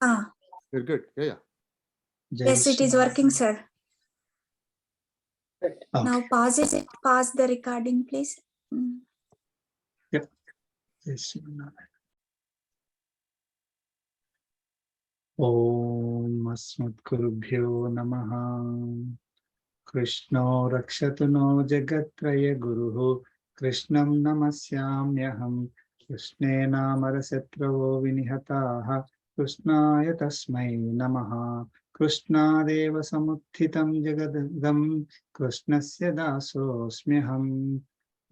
You're good. Yeah. Yes, it is working, sir. Okay. Now pause the recording, please. Yep. Yes. Om Asmatgurubhyo Namaha. Krishno Rakshatu no Jagatraya Guruhu. Krishnam Namasyamyaham. Krishne Namarasatravo Vinihataha. Krishnaya Tasmai Namaha. Krishna Deva Samuthitam Jagadam. Krishnasya Dasosmyaham.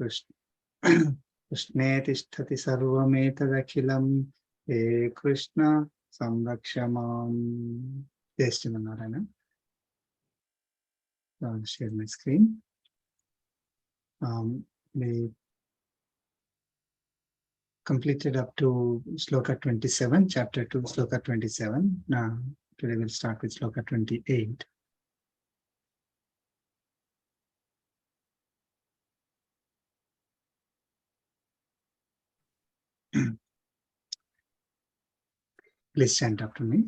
Krishne Tishtati Sarvametadakilam. He Krishna Samrakshamam. Yes, Narayana. I'll share my screen. We completed up to Sloka 27, chapter 2, Sloka 27. Now, today we'll start with Sloka 28. Please chant after me.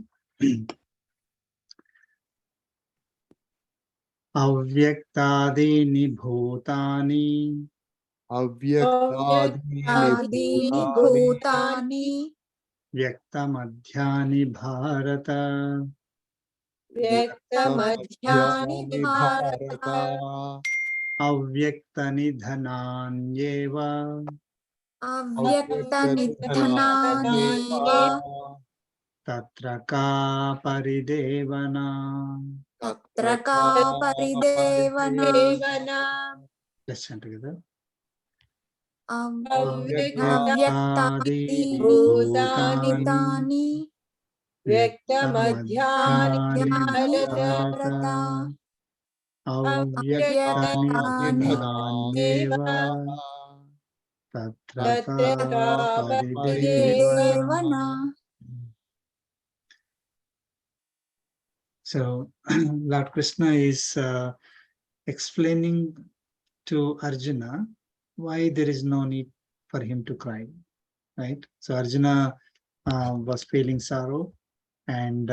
Avyaktadini bhutani. Avyaktadini bhutani. Vyaktamadhyani bharata. Vyaktamadhyani bharata. Avyaktanidhananyeva. Avyaktanidhananyeva. Tatra ka paridevana. Tatra ka paridevana. Let's chant together. Avyaktadini bhutani. Vyaktamadhyani bharata. Avyaktanidhananyeva. Tatra ka paridevana. So, Lord Krishna is explaining to Arjuna why there is no need for him to cry, right? So Arjuna was feeling sorrow, and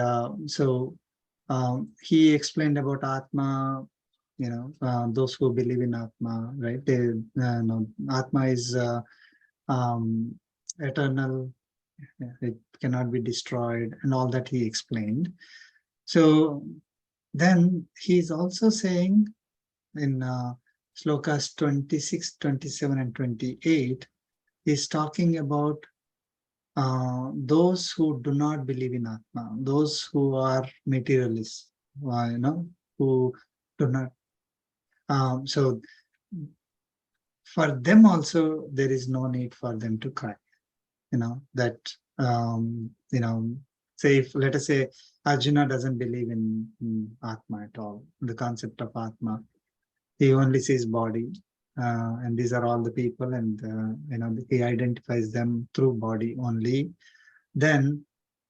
he explained about Atma, those who believe in Atma, right? Atma is eternal, it cannot be destroyed, and all that he explained. So then he's also saying in Slokas 26, 27, and 28, he's talking about those who do not believe in Atma, those who are materialists, who do not. So for them also, there is no need for them to cry. Say if, let us say, Arjuna doesn't believe in Atma at all, the concept of Atma. He only sees body, and these are all the people, and he identifies them through body only. Then,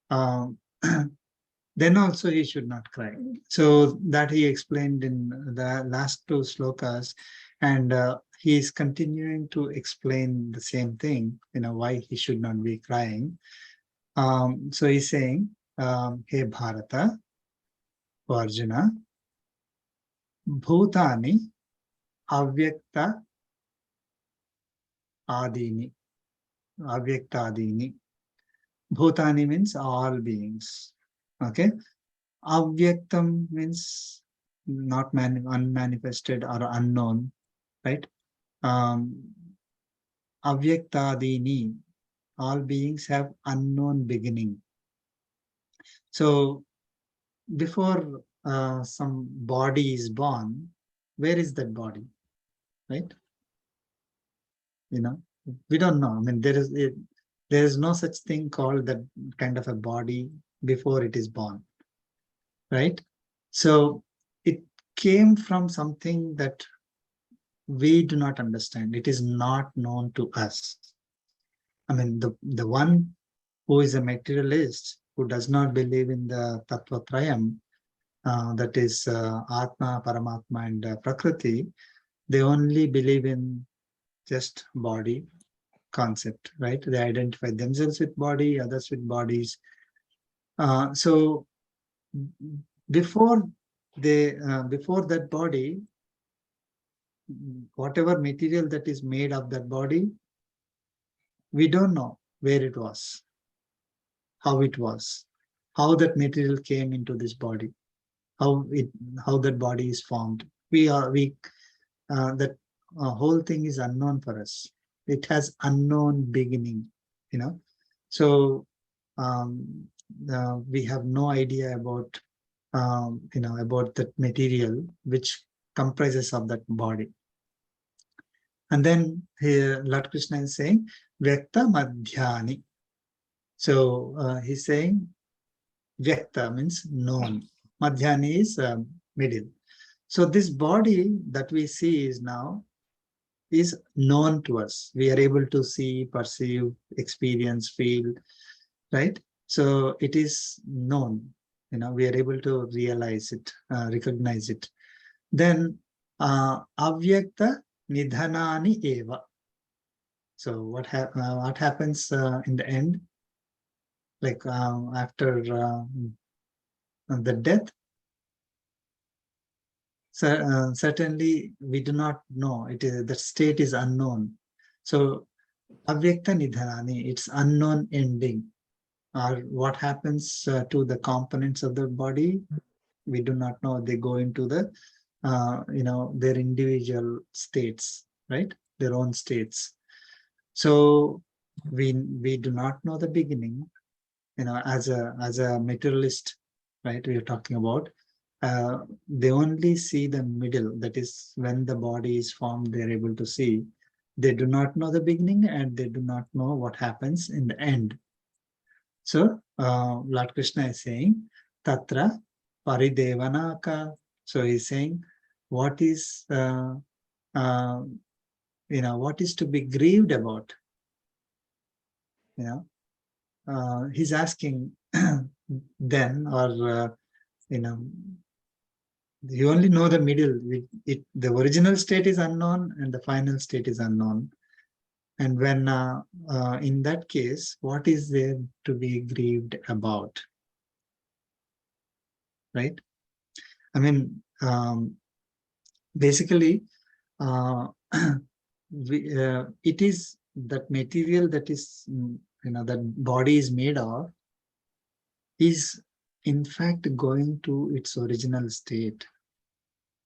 then also he should not cry. So that he explained in the last two slokas, and he is continuing to explain the same thing. Why he should not be crying. So he's saying, "Hey Bharata, Arjuna, Bhutani Avyakta Adini. Avyakta Adini. Bhutani means all beings. Okay. Avyaktam means not unmanifested or unknown, right? Avyaktadini, all beings have unknown beginning. So before some body is born, where is that body, right? We don't know. I mean, there is no such thing called that kind of a body before it is born, right? So it came from something that we do not understand. It is not known to us. I mean, the one who is a materialist, who does not believe in the Tattvatrayam, that is Atma, Paramatma, and Prakriti, they only believe in just body concept, right? They identify themselves with body, others with bodies. So before before that body, whatever material that is made of that body, we don't know where it was, how it was, how that material came into this body, how that body is formed. That whole thing is unknown for us. It has unknown beginning, So we have no idea about about that material which comprises of that body. And then here Lord Krishna is saying Vyakta Madhyani. So he's saying Vyakta means known. Madhyani is middle. So this body that we see is now is known to us. We are able to see, perceive, experience, feel, right? So it is known. We are able to realize it, recognize it. Then avyakta nidhanani eva. So what happens in the end? Like after the death, certainly we do not know. The state is unknown. So avyakta nidhanani, it's unknown ending. Or what happens to the components of the body, we do not know. They go into the their individual states, right? Their own states. So we do not know the beginning. As a materialist, right? We are talking about. They only see the middle. That is when the body is formed. They're able to see. They do not know the beginning, and they do not know what happens in the end. So Lord Krishna is saying, Tatra Paridevanaka. So he's saying, what is what is to be grieved about? He's asking then, or you only know the middle. The original state is unknown, and the final state is unknown. And when in that case, what is there to be grieved about? Right? I mean, basically, it is that material that is, that body is made of, is in fact going to its original state.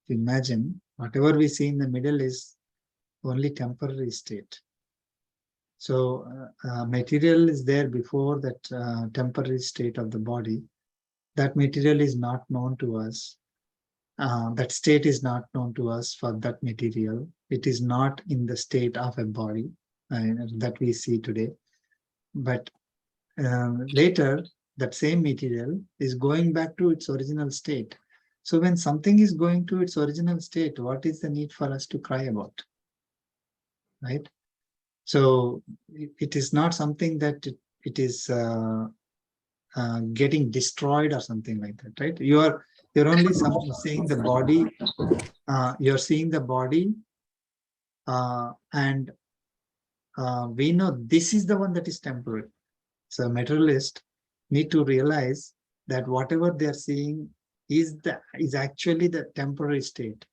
Imagine whatever we see in the middle is only temporary state. So material is there before that temporary state of the body. That material is not known to us. That state is not known to us for that material. It is not in the state of a body that we see today. But later, that same material is going back to its original state. So when something is going to its original state, what is the need for us to cry about? Right? So it is not something that it is getting destroyed or something like that, right? You're only seeing the body. You're seeing the body, and we know this is the one that is temporary. So materialists need to realize that whatever they are seeing is actually the temporary state.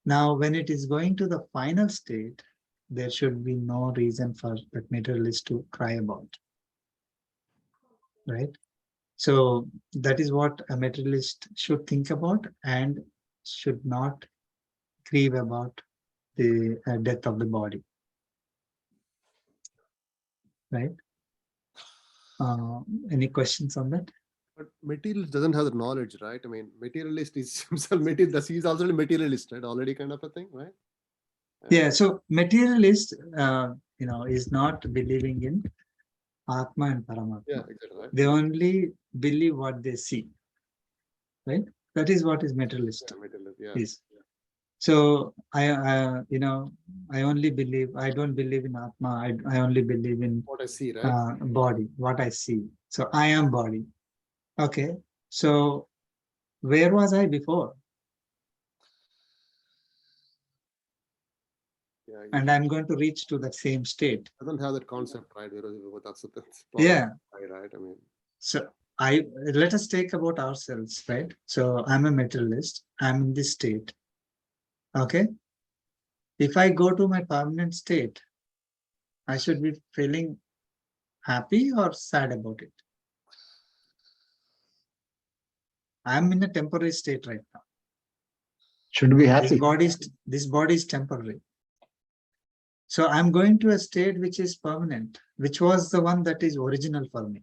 Now, when it is going to the final state, there should be no reason for that materialist to cry about, right? So that is what a materialist should think about, and should not grieve about the death of the body, right? Any questions on that? But materialist doesn't have the knowledge, right? I mean, materialist is himself materialist. He's also a materialist, right? Already kind of a thing, right? Yeah. So materialist, is not believing in Atma and Paramatma. Yeah, exactly. Right? They only believe what they see, right? That is what is materialist is. So I only believe. I don't believe in Atma. I only believe in what I see, right? Body. What I see. So I am body. Okay. So where was I before? Yeah, And I'm going to reach to that same state. Doesn't have that concept, right? That's the problem, Yeah. right? I mean, So let us take about ourselves, right? So I'm a materialist. I'm in this state. Okay. If I go to my permanent state, I should be feeling happy or sad about it. I'm in a temporary state right now. Should be happy. This body is temporary. So I'm going to a state which is permanent, which was the one that is original for me.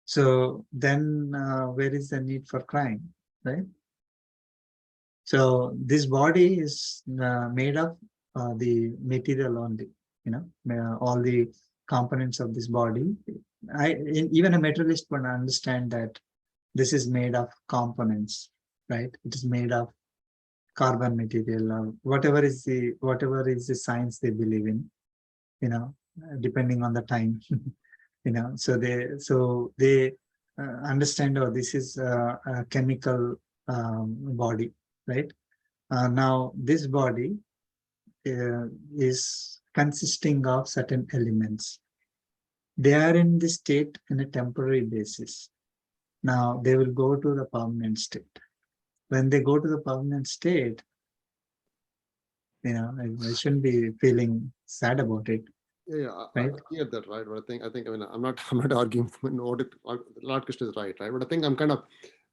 So then where is the need for crying, right? So this body is made of the material only, all the components of this body. Even a materialist would understand that this is made of components, right? It is made of carbon material or whatever is the science they believe in, depending on the time, so they understand, oh, this is a chemical body, right? Now this body is consisting of certain elements. They are in this state in a temporary basis. Now they will go to the permanent state. When they go to the permanent state, I shouldn't be feeling sad about it. Yeah, right? I hear that, right? But I think, I'm not arguing. Lord Krishna is right? But I think I'm kind of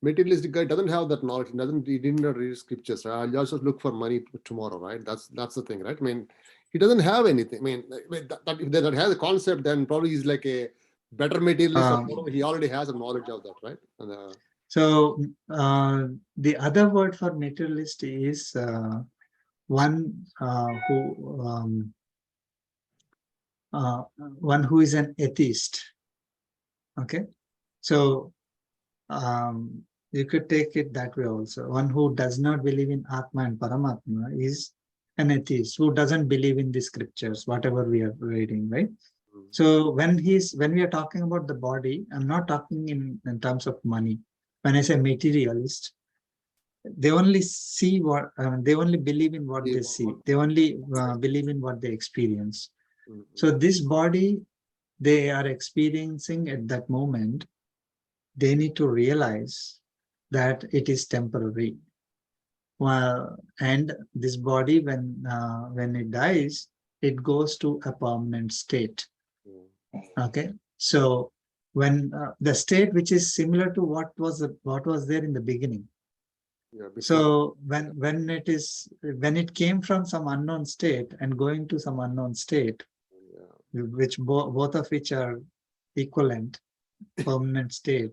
materialistic guy. Doesn't have that knowledge. He didn't read scriptures. Right? I'll just look for money tomorrow, right? That's the thing, right? I mean, he doesn't have anything. I mean, if that has a concept, then probably he's like a better materialist. He already has a knowledge of that, right? And, so the other word for materialist is one who is an atheist. Okay, so you could take it that way also. One who does not believe in Atma and Paramatma is an atheist who doesn't believe in the scriptures, whatever we are reading, right? So when we are talking about the body, I'm not talking in terms of money. When I say materialist, they only see what they only believe in what they see. They only believe in what they experience. So this body they are experiencing at that moment, they need to realize that it is temporary. Well, and this body, when it dies, it goes to a permanent state. Okay, so when the state which is similar to what was there in the beginning. So when it came from some unknown state and going to some unknown state, which both of which are equivalent, permanent state.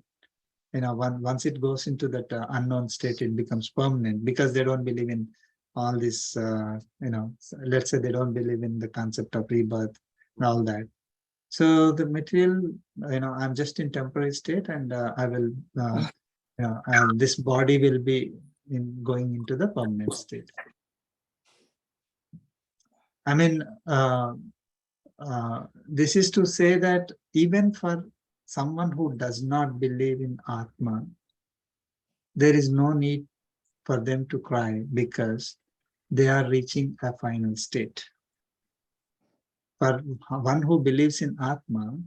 Once it goes into that unknown state, it becomes permanent because they don't believe in all this. Let's say they don't believe in the concept of rebirth and all that. So the material, I'm just in temporary state, and I will, this body will be going into the permanent state. I mean, this is to say that even for someone who does not believe in Atma, there is no need for them to cry because they are reaching a final state. For one who believes in Atma,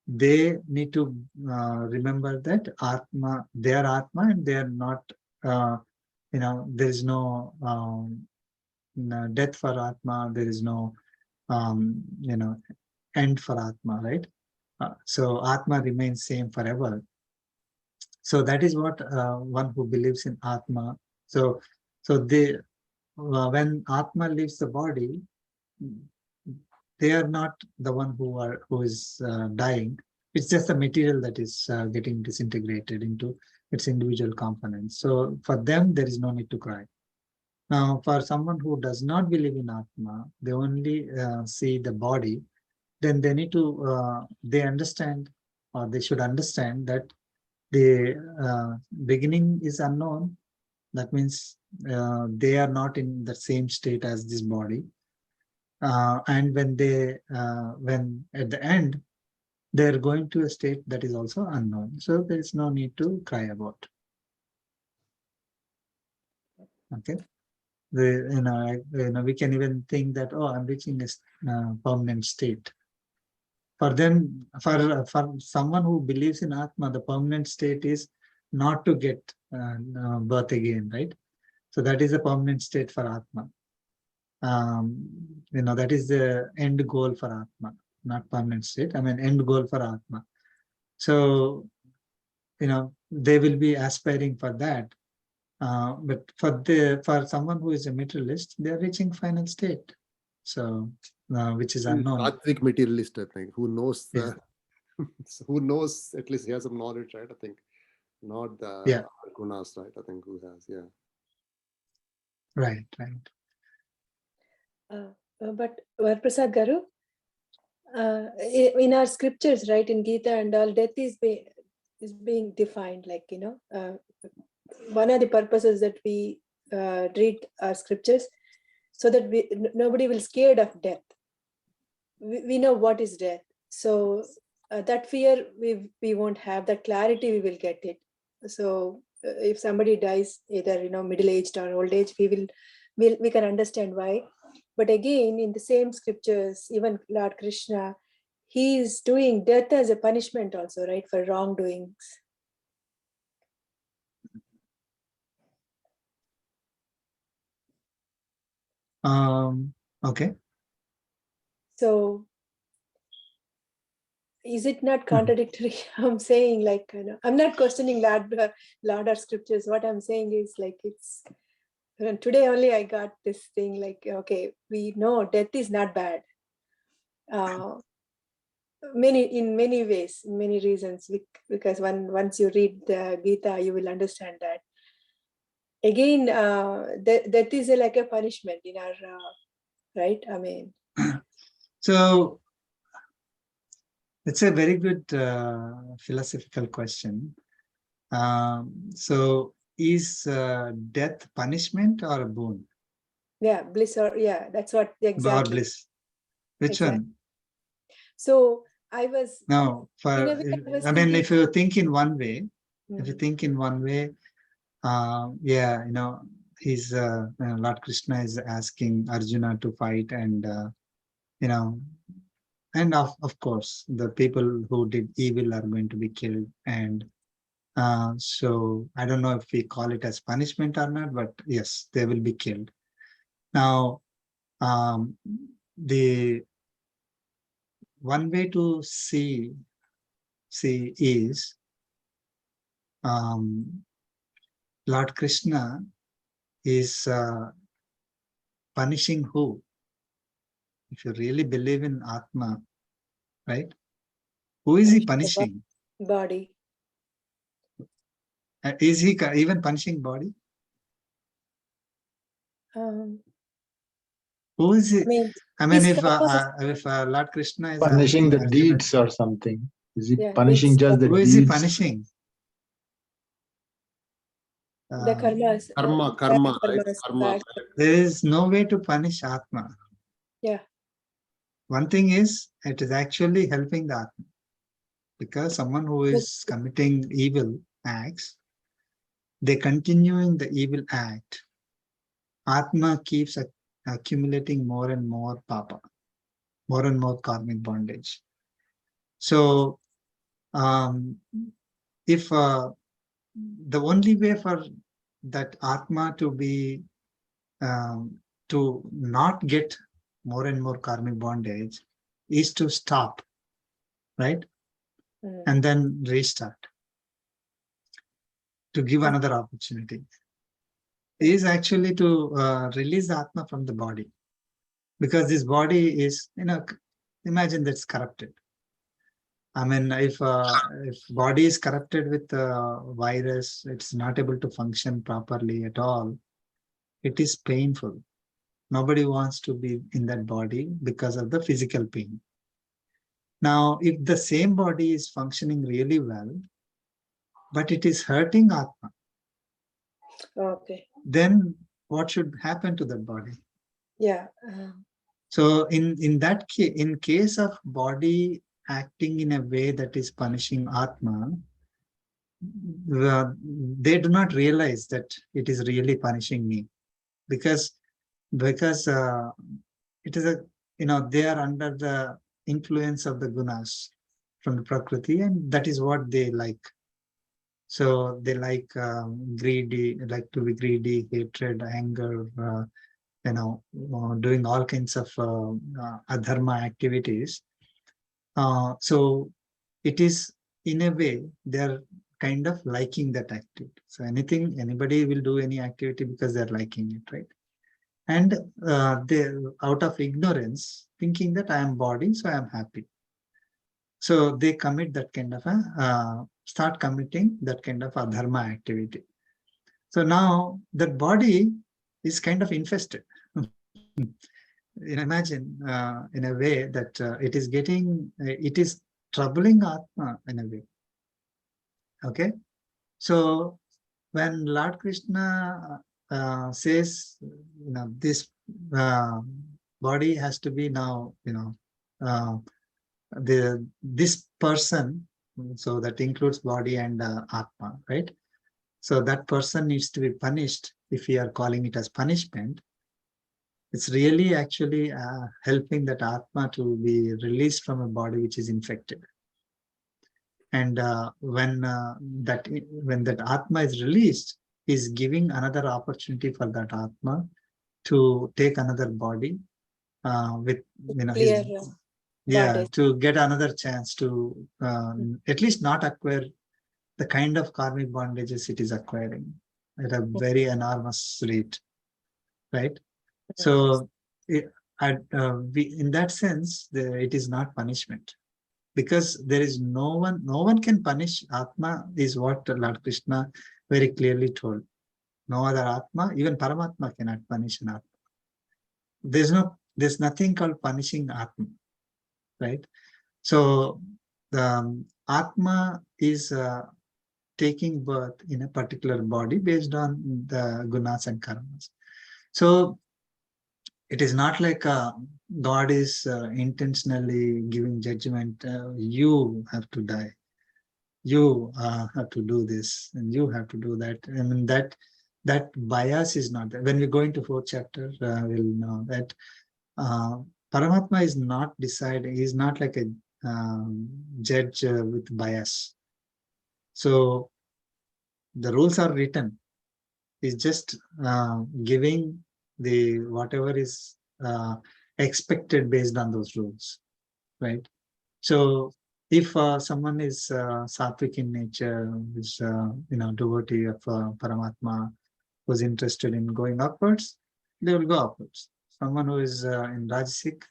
they need to remember that Atma, they are Atma and they are not, there is no death for Atma, there is no, end for Atma, right? So Atma remains same forever. So that is what one who believes in Atma. So they, when Atma leaves the body, they are not the one who is dying. It's just the material that is getting disintegrated into its individual components. So for them, there is no need to cry. Now, for someone who does not believe in Atma, they only see the body, then they need to, they understand, or they should understand that the beginning is unknown. That means they are not in the same state as this body. And when at the end, they're going to a state that is also unknown. So there is no need to cry about. Okay. We can even think that, oh, I'm reaching a permanent state. For them, for someone who believes in Atma, the permanent state is not to get birth again, right? So that is a permanent state for Atma. That is the end goal for Atma, not permanent state. I mean, end goal for Atma. So, they will be aspiring for that. But for someone who is a materialist, they are reaching final state. So, which is unknown. Sattvic materialist, I think, who knows Yeah. who knows, at least he has some knowledge, right? I think, not the Yeah. gunas, right? I think who has, yeah. Right. But Varaprasad Garu, in our scriptures, right, in Gita and all, death is being defined, like, one of the purposes that we read our scriptures, so that nobody will scared of death. We know what is death, so that fear we won't have, that clarity we will get it. So if somebody dies, either middle-aged or old age, we can understand why. But again, in the same scriptures, even Lord Krishna, he is doing death as a punishment also, right, for wrongdoings. Okay. So is it not contradictory? I'm saying, like, I'm not questioning Lord or scriptures. What I'm saying is, like, it's today only I got this thing, like, okay, we know death is not bad. In many ways, in many reasons, because once you read the Gita, you will understand that. Again, that is like a punishment in our right. I mean, So it's a very good philosophical question. So is death punishment or a boon? yeah, bliss, or that's what exactly. Or bliss? Which Exactly. one? So I was No, if you think in one way, he's Lord Krishna is asking Arjuna to fight, and and of course the people who did evil are going to be killed, and so I don't know if we call it as punishment or not, but yes, they will be killed. Now, the one way to see is Lord Krishna is punishing who? If you really believe in Atma, right? Who is he punishing? Body. Is he even punishing body? Who is he? I mean, if Lord Krishna is punishing the Arjuna, deeds or something, is he Yeah, punishing just the who deeds? is he punishing? The karmas. Karma, right? Karmas, Karma. There is no way to punish Atma. Yeah. One thing is, it is actually helping the Atma. Because someone who is committing evil acts, they continuing the evil act, Atma keeps accumulating more and more papa, more and more karmic bondage. So, if the only way for that Atma to be, to not get more and more karmic bondage is to stop, right? And then restart, to give another opportunity. Is actually to release the Atma from the body, because this body is, imagine that's corrupted. I mean, if body is corrupted with virus, it's not able to function properly at all. It is painful. Nobody wants to be in that body because of the physical pain. Now, if the same body is functioning really well, but it is hurting Atma, okay, then what should happen to that body? Yeah. So in that case, in case of body acting in a way that is punishing Atma, they do not realize that it is really punishing me, because it is they are under the influence of the gunas from the Prakriti, and that is what they like. So they like greedy, like to be greedy, hatred, anger, doing all kinds of adharma activities. So it is, in a way, they're kind of liking that activity. So anybody will do any activity because they're liking it, right? And they, out of ignorance, thinking that I am body, so I am happy. So they commit that kind of start committing that kind of adharma activity. So now that body is kind of infested. Imagine in a way that it is troubling Atma in a way. Okay, so when Lord Krishna says, this body has to be now, this person, so that includes body and Atma, right? So that person needs to be punished. If we are calling it as punishment, it's really actually helping that Atma to be released from a body which is infected. And when that Atma is released, is giving another opportunity for that Atma to take another body with Clear bondage. to get another chance to at least not acquire the kind of karmic bondages it is acquiring at a very enormous rate, right? So in that sense, it is not punishment, because there is no one can punish Atma, is what Lord Krishna very clearly told. No other Atma, even Paramatma cannot punish an Atma. There's nothing called punishing Atma, right? So the Atma is taking birth in a particular body based on the gunas and karmas. So it is not like God is intentionally giving judgment. You have to die. You have to do this, and you have to do that. I mean, that bias is not there. When we go into fourth chapter, we'll know that Paramatma is not deciding. He's not like a judge with bias. So the rules are written. He's just giving the whatever is expected based on those rules, right? So if someone is sattvic in nature, is devotee of Paramatma, who's interested in going upwards, they will go upwards. Someone who is in Rajasic,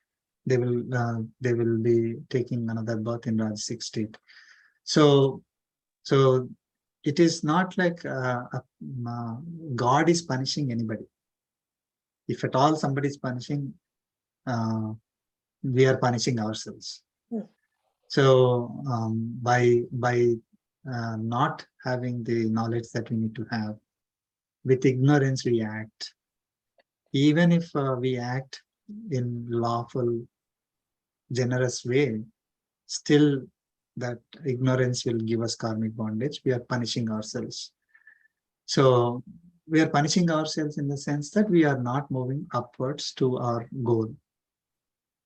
they will be taking another birth in Rajasic state. So it is not like God is punishing anybody. If at all somebody is punishing, we are punishing ourselves. So by not having the knowledge that we need to have, with ignorance we act. Even if we act in lawful, generous way, still that ignorance will give us karmic bondage. We are punishing ourselves. So we are punishing ourselves in the sense that we are not moving upwards to our goal.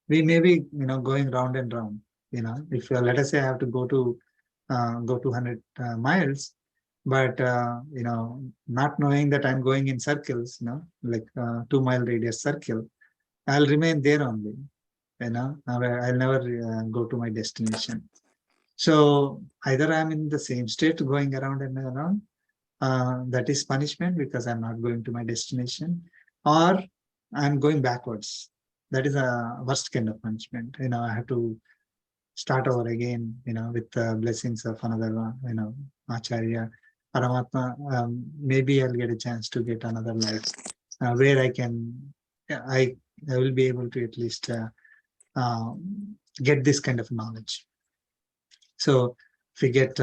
We may be, going round and round. If let us say I have to go 200 miles, but not knowing that I'm going in circles, like 2 mile radius circle, I'll remain there only. I'll never go to my destination. So either I'm in the same state going around and around, that is punishment because I'm not going to my destination, or I'm going backwards. That is a worst kind of punishment. I have to start over again, with the blessings of another, Acharya, Paramatma. Maybe I'll get a chance to get another life where I will be able to at least get this kind of knowledge. So if we get,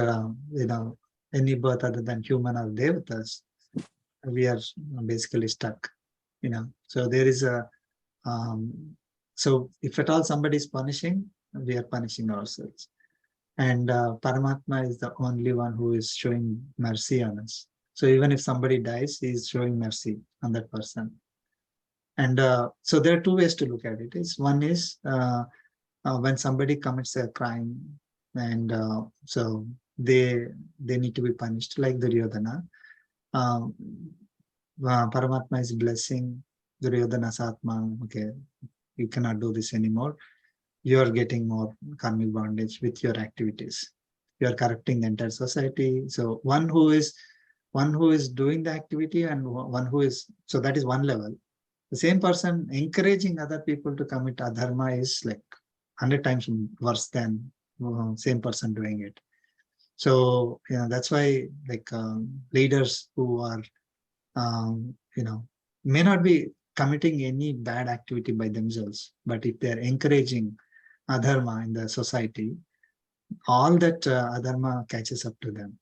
any birth other than human or devatas, we are basically stuck, So there is a, so if at all somebody is punishing, we are punishing ourselves. And Paramatma is the only one who is showing mercy on us. So even if somebody dies, he is showing mercy on that person. And so there are two ways to look at it. One is when somebody commits a crime, and so they need to be punished, like Duryodhana. Um, Paramatma is blessing Duryodhana's Atma. Okay, you cannot do this anymore. You are getting more karmic bondage with your activities. You are corrupting the entire society. So one who is doing the activity, and one who is, so that is one level. The same person encouraging other people to commit adharma is like 100 times worse than same person doing it. So that's why, like, leaders who are may not be committing any bad activity by themselves, but if they're encouraging adharma in the society, all that adharma catches up to them,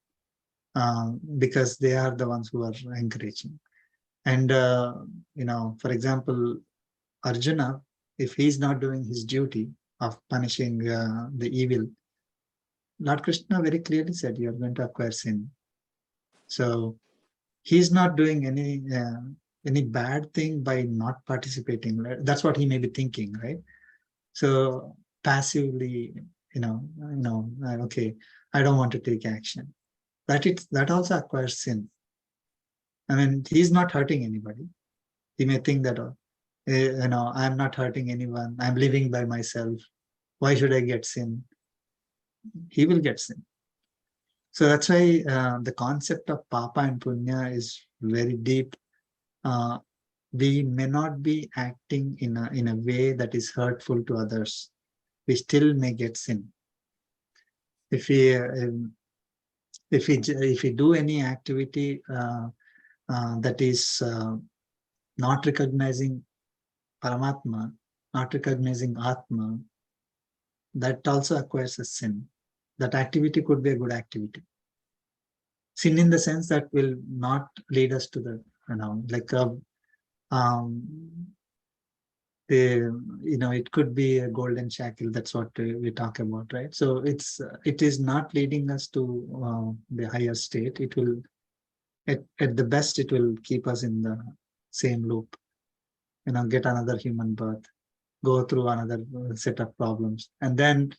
because they are the ones who are encouraging. And for example, Arjuna, if he's not doing his duty of punishing the evil, Lord Krishna very clearly said, you are going to acquire sin. So he's not doing any bad thing by not participating. That's what he may be thinking, right? So passively, okay, I don't want to take action. That also acquires sin. I mean, he's not hurting anybody. He may think that, I'm not hurting anyone. I'm living by myself. Why should I get sin? He will get sin. So that's why the concept of papa and punya is very deep. We may not be acting in a way that is hurtful to others. We still may get sin. If we do any activity that is not recognizing Paramatma, not recognizing Atma, that also acquires a sin. That activity could be a good activity. Sin in the sense that will not lead us to the, it could be a golden shackle. That's what we talk about, right? So it is not leading us to the higher state. It will, at the best, it will keep us in the same loop. Get another human birth, go through another set of problems, and then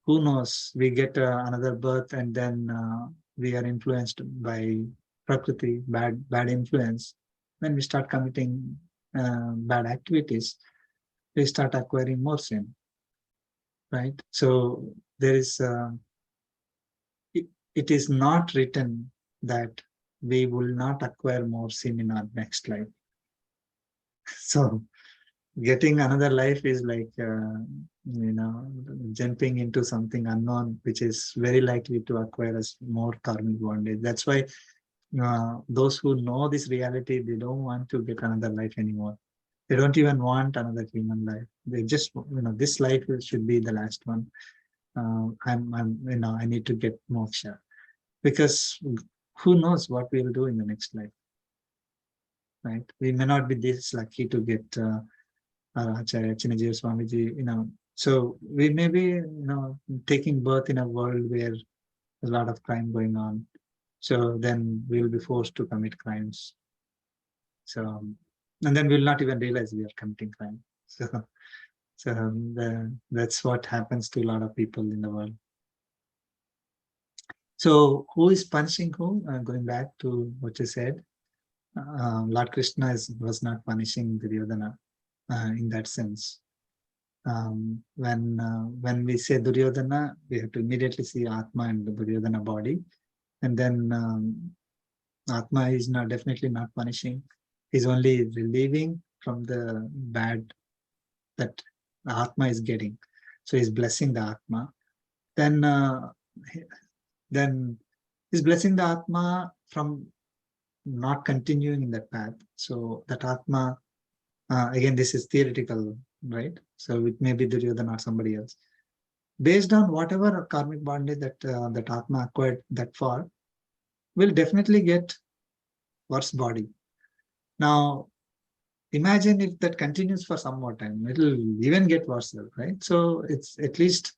who knows? We get another birth, and then we are influenced by Prakriti, bad influence. When we start committing bad activities, we start acquiring more sin, right? So there is, it is not written that we will not acquire more sin in our next life. So getting another life is like, jumping into something unknown, which is very likely to acquire us more karmic bondage. That's why those who know this reality, they don't want to get another life anymore. They don't even want another human life. They just, this life should be the last one. I need to get moksha, because who knows what we'll do in the next life, right? We may not be this lucky to get Sri Chinna Jeeyar Swamiji, so we may be, taking birth in a world where there's a lot of crime going on. So then we'll be forced to commit crimes. So, and then we'll not even realize we are committing crime. So that's what happens to a lot of people in the world. So who is punishing who? Going back to what you said, Lord Krishna was not punishing Duryodhana in that sense. When we say Duryodhana, we have to immediately see Atma and the Duryodhana body, and then Atma is definitely not punishing. He's only relieving from the bad that the Atma is getting. So he's blessing the Atma. Then he's blessing the Atma from not continuing in that path. So that Atma, again, this is theoretical, right? So it may be Duryodhana or somebody else. Based on whatever karmic bondage that Atma acquired that far, will definitely get worse body. Now, imagine if that continues for some more time, it'll even get worse, right? So it's at least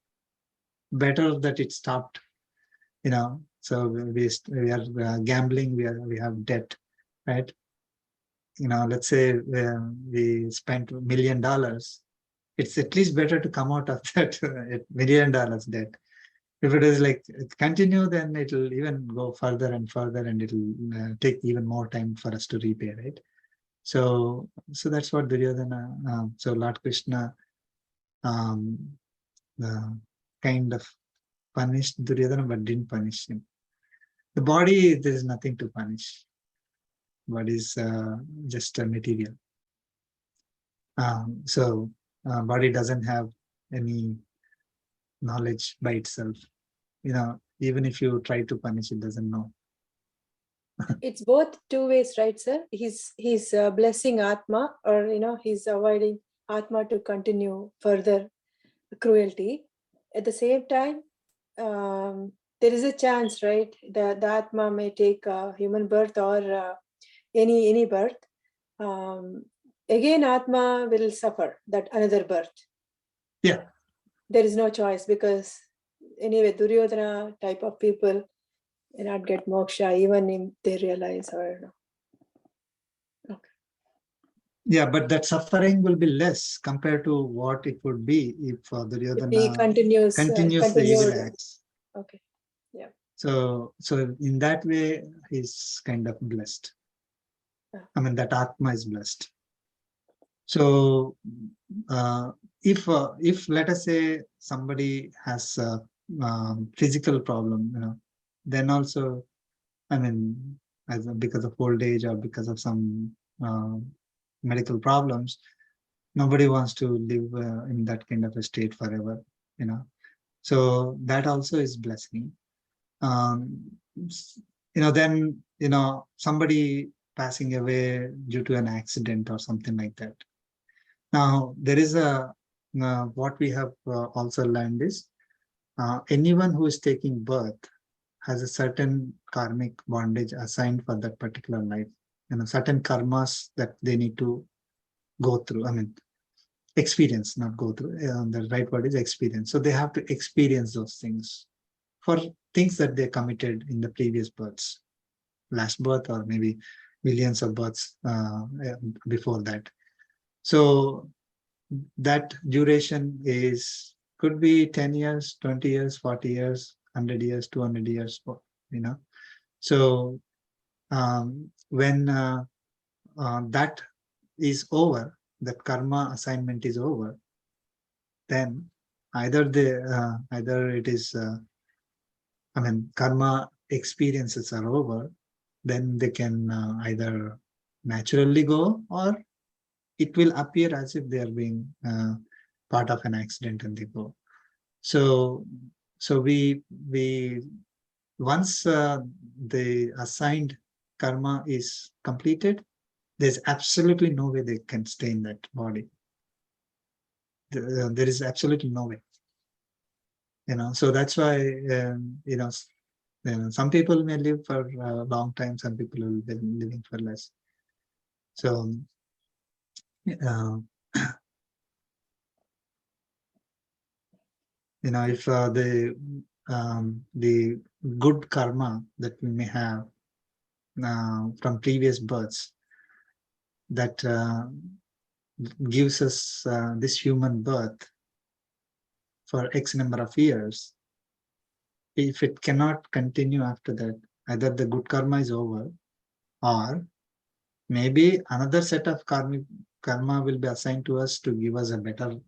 better that it stopped, So we are gambling, we have debt, right? Let's say we spent $1 million it's at least better to come out of that $1 million debt. If it is like continue, then it'll even go further and further, and it'll take even more time for us to repay, right? So that's what Duryodhana, so Lord Krishna kind of punished Duryodhana, but didn't punish him. The body, there is nothing to punish. Body is just a material. So body doesn't have any knowledge by itself. Even if you try to punish, it doesn't know. It's both two ways, right, sir? He's blessing Atma, or he's avoiding Atma to continue further cruelty. At the same time, there is a chance, right? The Atma may take human birth or any birth. Again, Atma will suffer that another birth. Yeah. There is no choice, because anyway, Duryodhana type of people not get moksha even if they realize, or okay. Yeah, but that suffering will be less compared to what it would be if Duryodhana If he continues the evil acts. Okay. Yeah. So in that way, he's kind of blessed. Yeah. I mean, that Atma is blessed. So if let us say somebody has a physical problem, then also, I mean, because of old age or because of some medical problems, nobody wants to live in that kind of a state forever, So that also is blessing. Then somebody passing away due to an accident or something like that. Now there is what we have also learned is anyone who is taking birth has a certain karmic bondage assigned for that particular life. Certain karmas that they need to go through. I mean, experience, not go through. The right word is experience. So they have to experience those things for things that they committed in the previous births, last birth, or maybe millions of births before that. So that duration could be 10 years, 20 years, 40 years, 100 years, 200 years, So when that is over, that karma assignment is over, then either it is, karma experiences are over, then they can either naturally go, or it will appear as if they are being part of an accident and they go. So we once the assigned karma is completed, there's absolutely no way they can stay in that body. There is absolutely no way. So that's why some people may live for a long time, some people will be living for less. So if the good karma that we may have from previous births that gives us this human birth for X number of years, if it cannot continue after that, either the good karma is over, or maybe another set of karma will be assigned to us to give us a better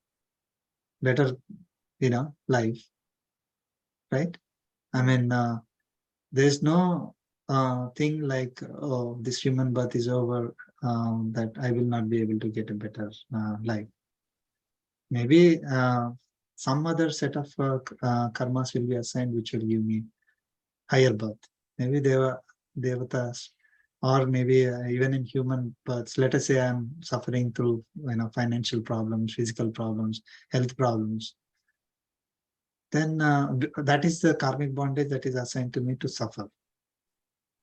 life, right? I mean, there's no thing like, oh, this human birth is over, that I will not be able to get a better life. Maybe some other set of karmas will be assigned, which will give me higher birth. Maybe they were devatas, or maybe even in human births. Let us say I'm suffering through financial problems, physical problems, health problems. Then that is the karmic bondage that is assigned to me to suffer.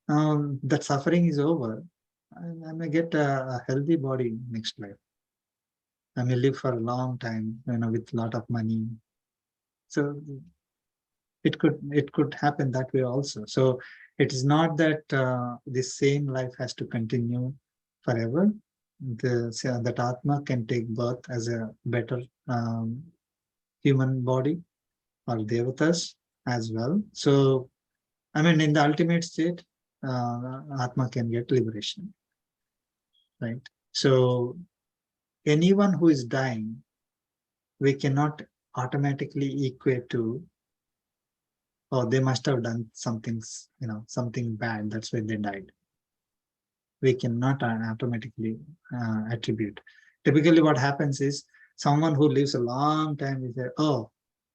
That suffering is over. I may get a healthy body next life. I may live for a long time, with a lot of money. So it could happen that way also. So it is not that this same life has to continue forever. that Atma can take birth as a better human body or devatas as well. So, I mean, in the ultimate state, Atma can get liberation, right? So, anyone who is dying, we cannot automatically equate to, oh, they must have done something, something bad. That's why they died. We cannot automatically attribute. Typically, what happens is someone who lives a long time, we say, oh,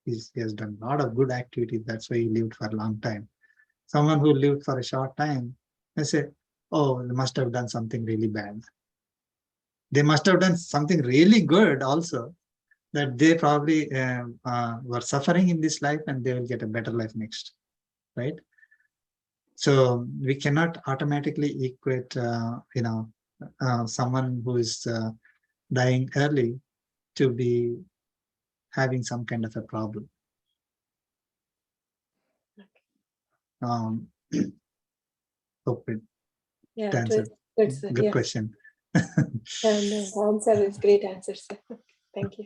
he has done a lot of good activities. That's why he lived for a long time. Someone who lived for a short time, they say, oh, they must have done something really bad. They must have done something really good also, that they probably were suffering in this life and they will get a better life next, right? So we cannot automatically equate, someone who is dying early to be having some kind of a problem. Hope it Yeah, answered. that's Good yeah. question. And the answer is great answer, sir. Thank you.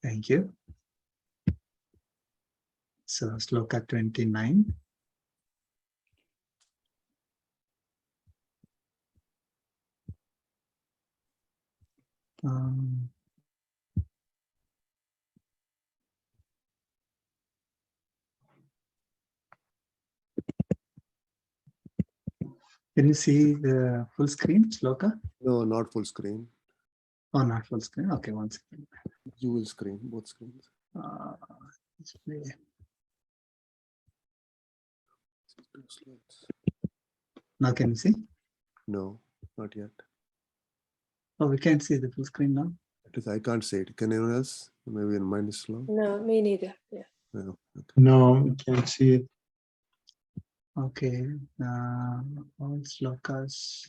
Thank you. So Sloka 29. Can you see the full screen, Sloka? No, not full screen. Oh, not full screen. Okay, one second. Dual screen, both screens. Display. Now can you see? No, not yet. Oh, we can't see the full screen now. I can't say it. Can anyone else? Maybe your mind is slow. No, me neither. Yeah. No. Okay. No, we can't see it. Okay. All slokas.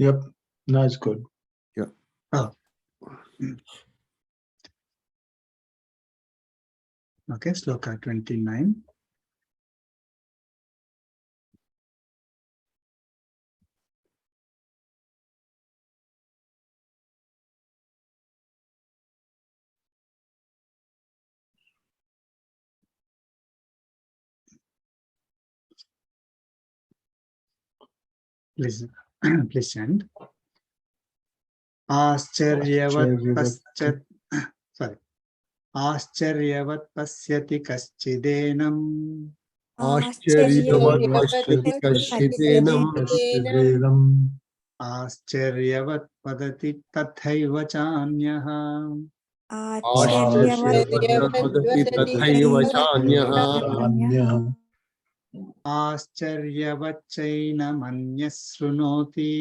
Yep, no, it's good. Yeah. Oh. Okay, Sloka 29. Please, please chant. Ascharyavat paschat. Sorry. Ascharyavat pasyati kaschideenam. Ascharyavat pashyati kaschideenam. Ascharyavat padati tathaiva chanyaha. Ascharyavat padati tathaiva chanyah. Ascharyavat chainamanyas shrunoti.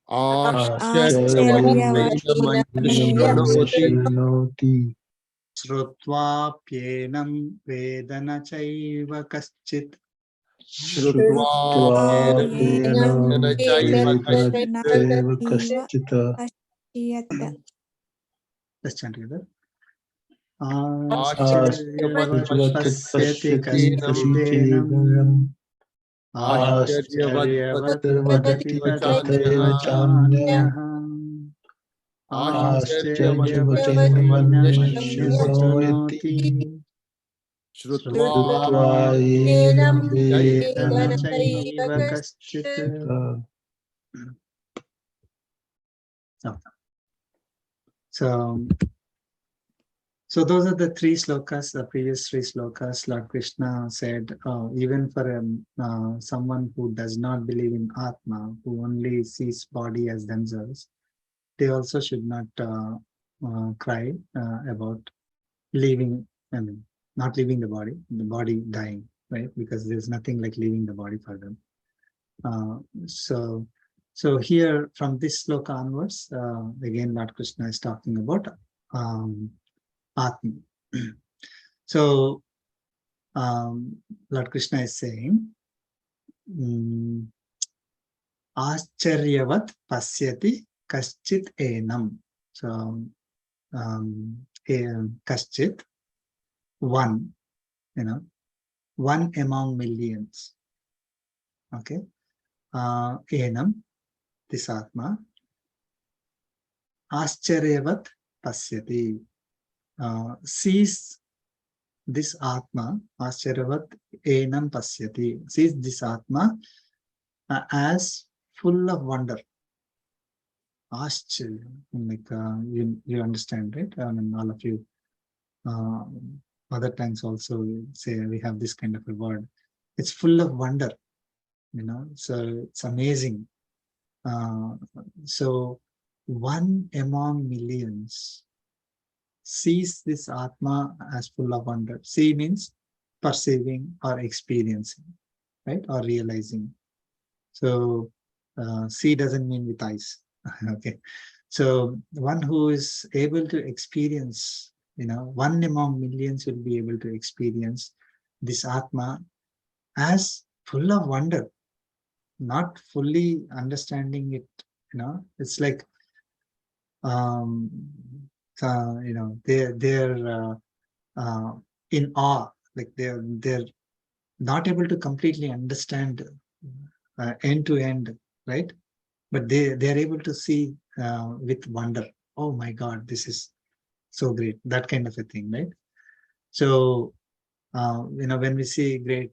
Ascharyavat Shrutvaapyenam vedana chaiva kaschit. Let's chant together. Ascharyavat pasyati kaschideenam. Ascharyavat padati tathaiva chanyaha. Ascharyavat chainamanyas shrunoti. Shrutvayenam vedana chaiva kaschit. So those are the three slokas, the previous three slokas. Lord Krishna said, even for someone who does not believe in Atma, who only sees body as themselves, they also should not cry about leaving, not leaving the body dying, right? Because there's nothing like leaving the body for them. So here from this sloka onwards, again, Lord Krishna is talking about Atma. So Lord Krishna is saying, Ascharyavat pasyati kaschit enam. So kaschit, one, one among millions. Okay. Enam, this Atma. Ascharyavat pasyati, sees this Atma. Ascharyavat enam pasyati, sees this Atma as full of wonder. Ascharya, like you understand, right? I mean, all of you other times also say we have this kind of a word. It's full of wonder, so it's amazing. So one among millions sees this Atma as full of wonder. See means perceiving or experiencing, right? Or realizing. So see doesn't mean with eyes. Okay. So one who is able to experience, one among millions will be able to experience this Atma as full of wonder, not fully understanding it. It's like they're in awe, like they're not able to completely understand end to end, right? But they're able to see with wonder. Oh my God, this is so great! That kind of a thing, right? So when we see great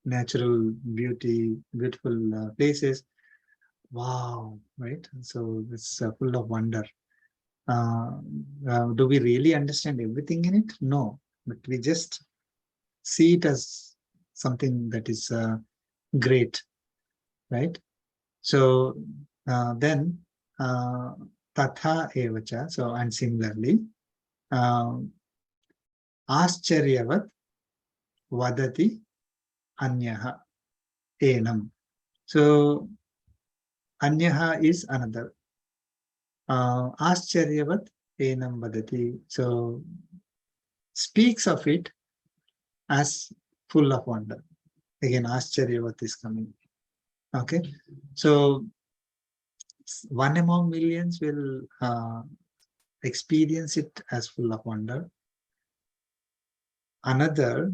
natural beauty, beautiful places. Wow, right? So it's full of wonder. Do we really understand everything in it? No, but we just see it as something that is great, right? So then tatha evacha. So and similarly, ascharyavat vadati anyaha enam. So anyaha is another. Ascharyavat enam vadati. So speaks of it as full of wonder. Again, ascharyavat is coming. Okay. So one among millions will experience it as full of wonder. Another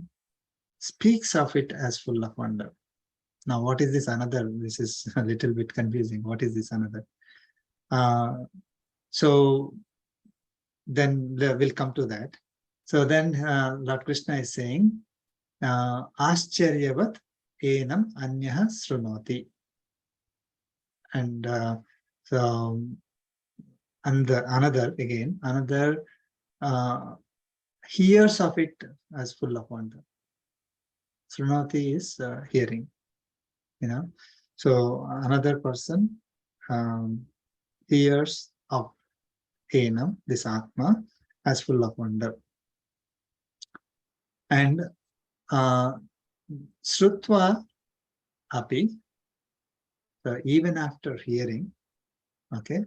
speaks of it as full of wonder. Now, what is this another? This is a little bit confusing. What is this another? So then we'll come to that. So then Lord Krishna is saying, Ascharyavat enam anyaha srunoti. And so another hears of it as full of wonder. Srunati is hearing, So another person hears of enam, this Atma, as full of wonder. And Srutva api, so even after hearing, okay,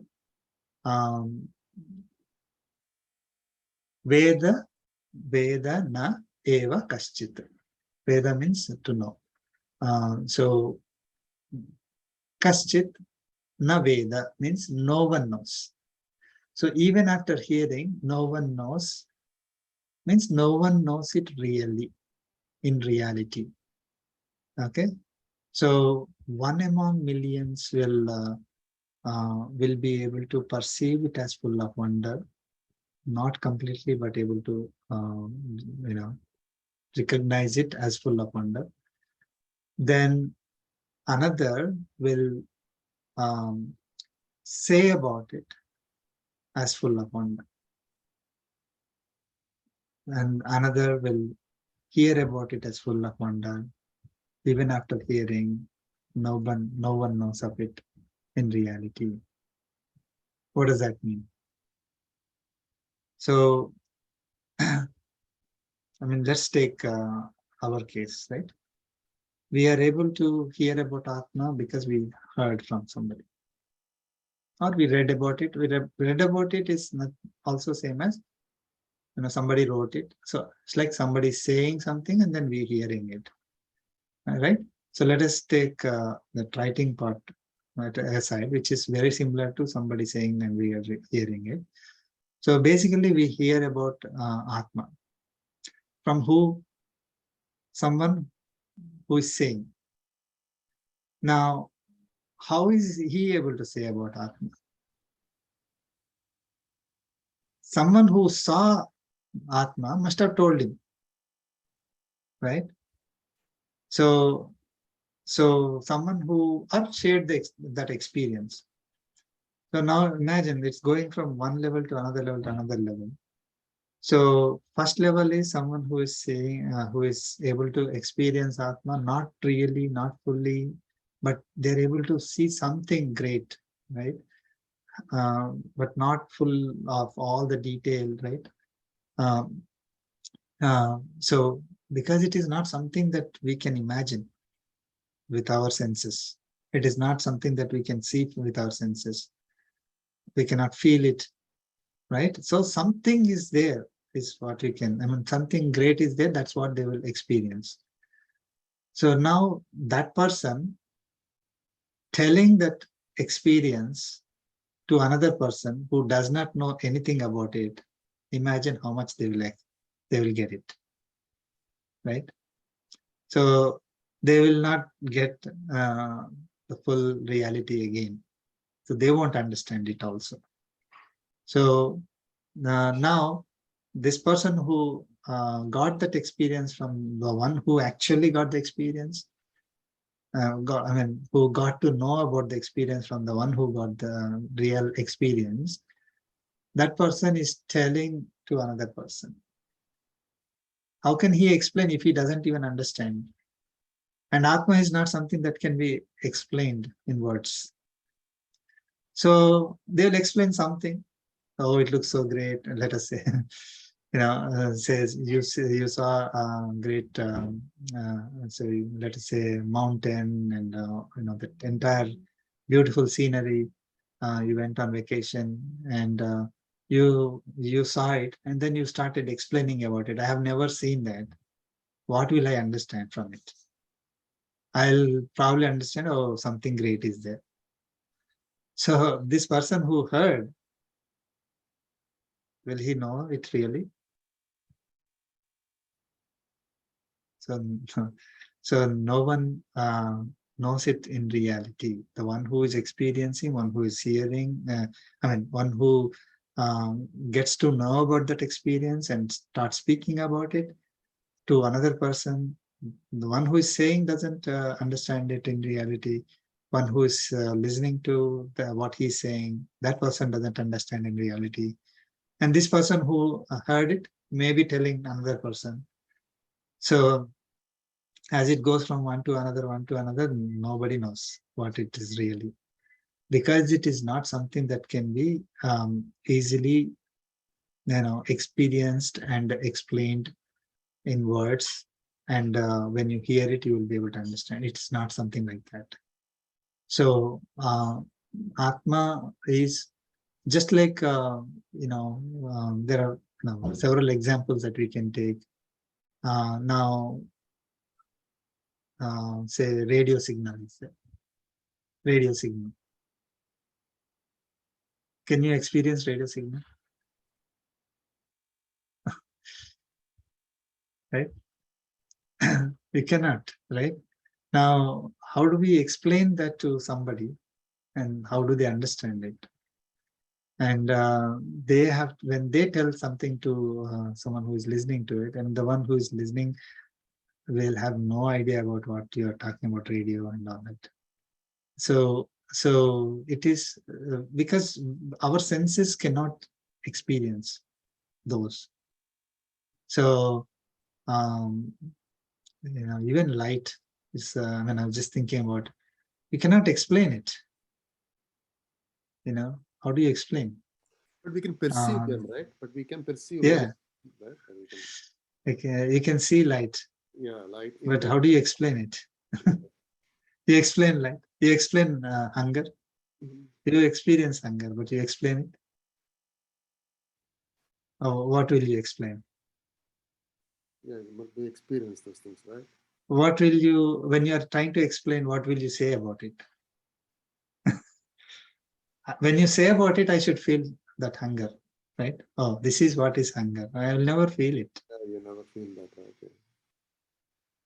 Veda na eva kaschit. Veda means to know. So kaschit na Veda means no one knows. So even after hearing, no one knows, means no one knows it really, in reality. Okay. So one among millions will be able to perceive it as full of wonder, not completely, but able to recognize it as full of wonder. Then another will say about it as full of wonder. And another will hear about it as full of wonder. Even after hearing, no one knows of it in reality. What does that mean? So, let's take our case, right? We are able to hear about Atma because we heard from somebody. Or we read about it. We read about it is not also same as somebody wrote it. So it's like somebody saying something and then we hearing it. All right. So let us take the writing part aside, which is very similar to somebody saying and we are hearing it. So basically we hear about Atma. From who? Someone who is saying. Now, how is he able to say about Atma? Someone who saw Atma must have told him, right? So someone who shared that experience. So now imagine it's going from one level to another level to another level. So first level is someone who is saying, who is able to experience Atma, not really, not fully, but they're able to see something great, right? But not full of all the detail, right? So because it is not something that we can imagine with our senses, it is not something that we can see with our senses. We cannot feel it, right? So something is there is what we can, something great is there, that's what they will experience. So now that person telling that experience to another person who does not know anything about it, imagine how much they will get it, right? So they will not get the full reality again. So they won't understand it also. So now this person who got that experience from the one who actually got the experience, who got to know about the experience from the one who got the real experience, that person is telling to another person. How can he explain if he doesn't even understand? And Atma is not something that can be explained in words. So they'll explain something. Oh, it looks so great. Let us say, says you saw a great, so let us say mountain and the entire beautiful scenery. You went on vacation and you saw it, and then you started explaining about it. I have never seen that. What will I understand from it? I'll probably understand, oh, something great is there. So this person who heard, will he know it really? So no one knows it in reality. The one who is experiencing, one who is hearing, one who gets to know about that experience and starts speaking about it to another person. The one who is saying doesn't understand it in reality. One who is listening to what he's saying, that person doesn't understand in reality. And this person who heard it may be telling another person. So as it goes from one to another, nobody knows what it is really. Because it is not something that can be easily experienced and explained in words. And when you hear it, you will be able to understand. It's not something like that. So Atma is just like, there are several examples that we can take. Now, say radio signal is there. Radio signal. Can you experience radio signal? Right? We cannot, right? Now, how do we explain that to somebody and how do they understand it? And they have, when they tell something to someone who is listening to it, and the one who is listening will have no idea about what you're talking about, radio and all that. So it is because our senses cannot experience those. So even light is, I was just thinking about, you cannot explain it. How do you explain? But we can perceive them, right? But we can perceive. Yeah. Light, right? You can see light. Yeah, light. But how do you explain it? You explain light. You explain hunger. Mhm. You experience hunger, but you explain it. What will you explain? Yeah, you must be experience those things, right? What will you, when you are trying to explain, what will you say about it? When you say about it, I should feel that hunger, right? Oh, this is what is hunger. I will never feel it. Yeah, you never feel that, right? Yeah.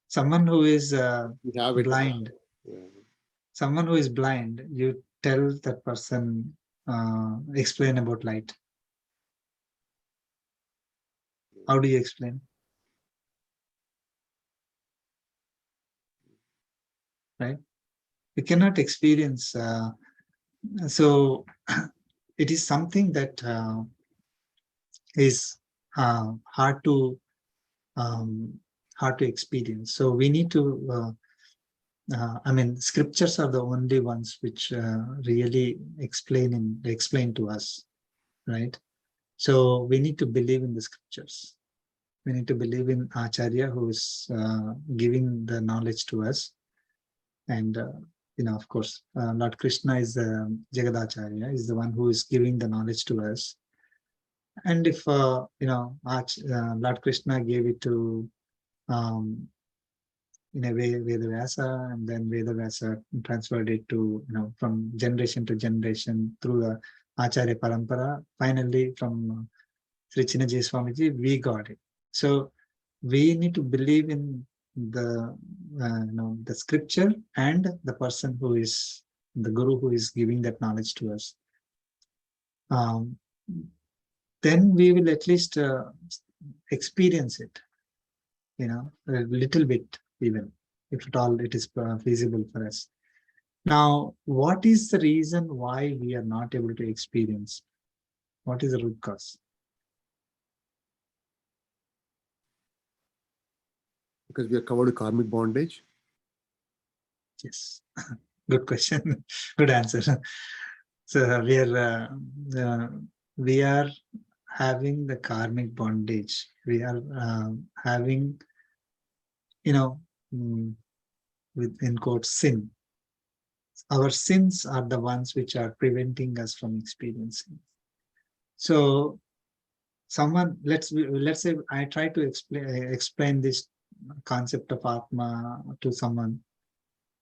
Someone who is You have it. blind, Yeah. someone who is blind, you tell that person, explain about light. How do you explain? Right? You cannot experience. So it is something that is hard to experience. So we need to. I mean, scriptures are the only ones which really explain to us, right? So we need to believe in the scriptures. We need to believe in Acharya, who is giving the knowledge to us. And, of course, Lord Krishna is the Jagadacharya, is the one who is giving the knowledge to us. And if, Lord Krishna gave it to, in a way, Vedavyasa, and then Vedavyasa transferred it to, from generation to generation through the Acharya Parampara. Finally, from Sri Chinna Jeeyar Swamiji, we got it. So we need to believe in the the scripture and the person who is the guru who is giving that knowledge to us. Then we will at least experience it, a little bit, even if at all it is feasible for us. Now, what is the reason why we are not able to experience? What is the root cause? Because we are covered with karmic bondage. Yes, good question, good answer. So we are having the karmic bondage. We are having, in quotes, sin. Our sins are the ones which are preventing us from experiencing. So, let's say I try to explain this concept of Atma to someone.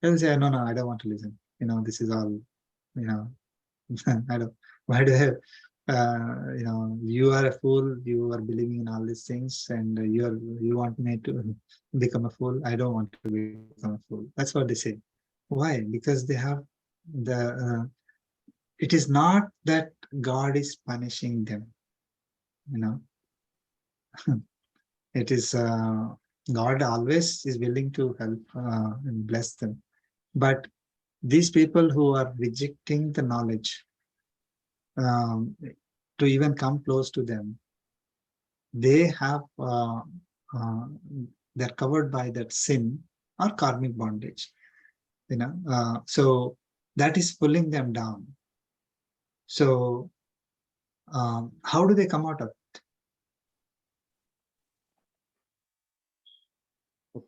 They'll say, no, I don't want to listen. This is all, I don't, why do I have, you are a fool, you are believing in all these things, and you want me to become a fool. I don't want to become a fool. That's what they say. Why? Because they have it is not that God is punishing them, it is God always is willing to help and bless them. But these people who are rejecting the knowledge, to even come close to them, they have they're covered by that sin or karmic bondage, so that is pulling them down. So how do they come out of it?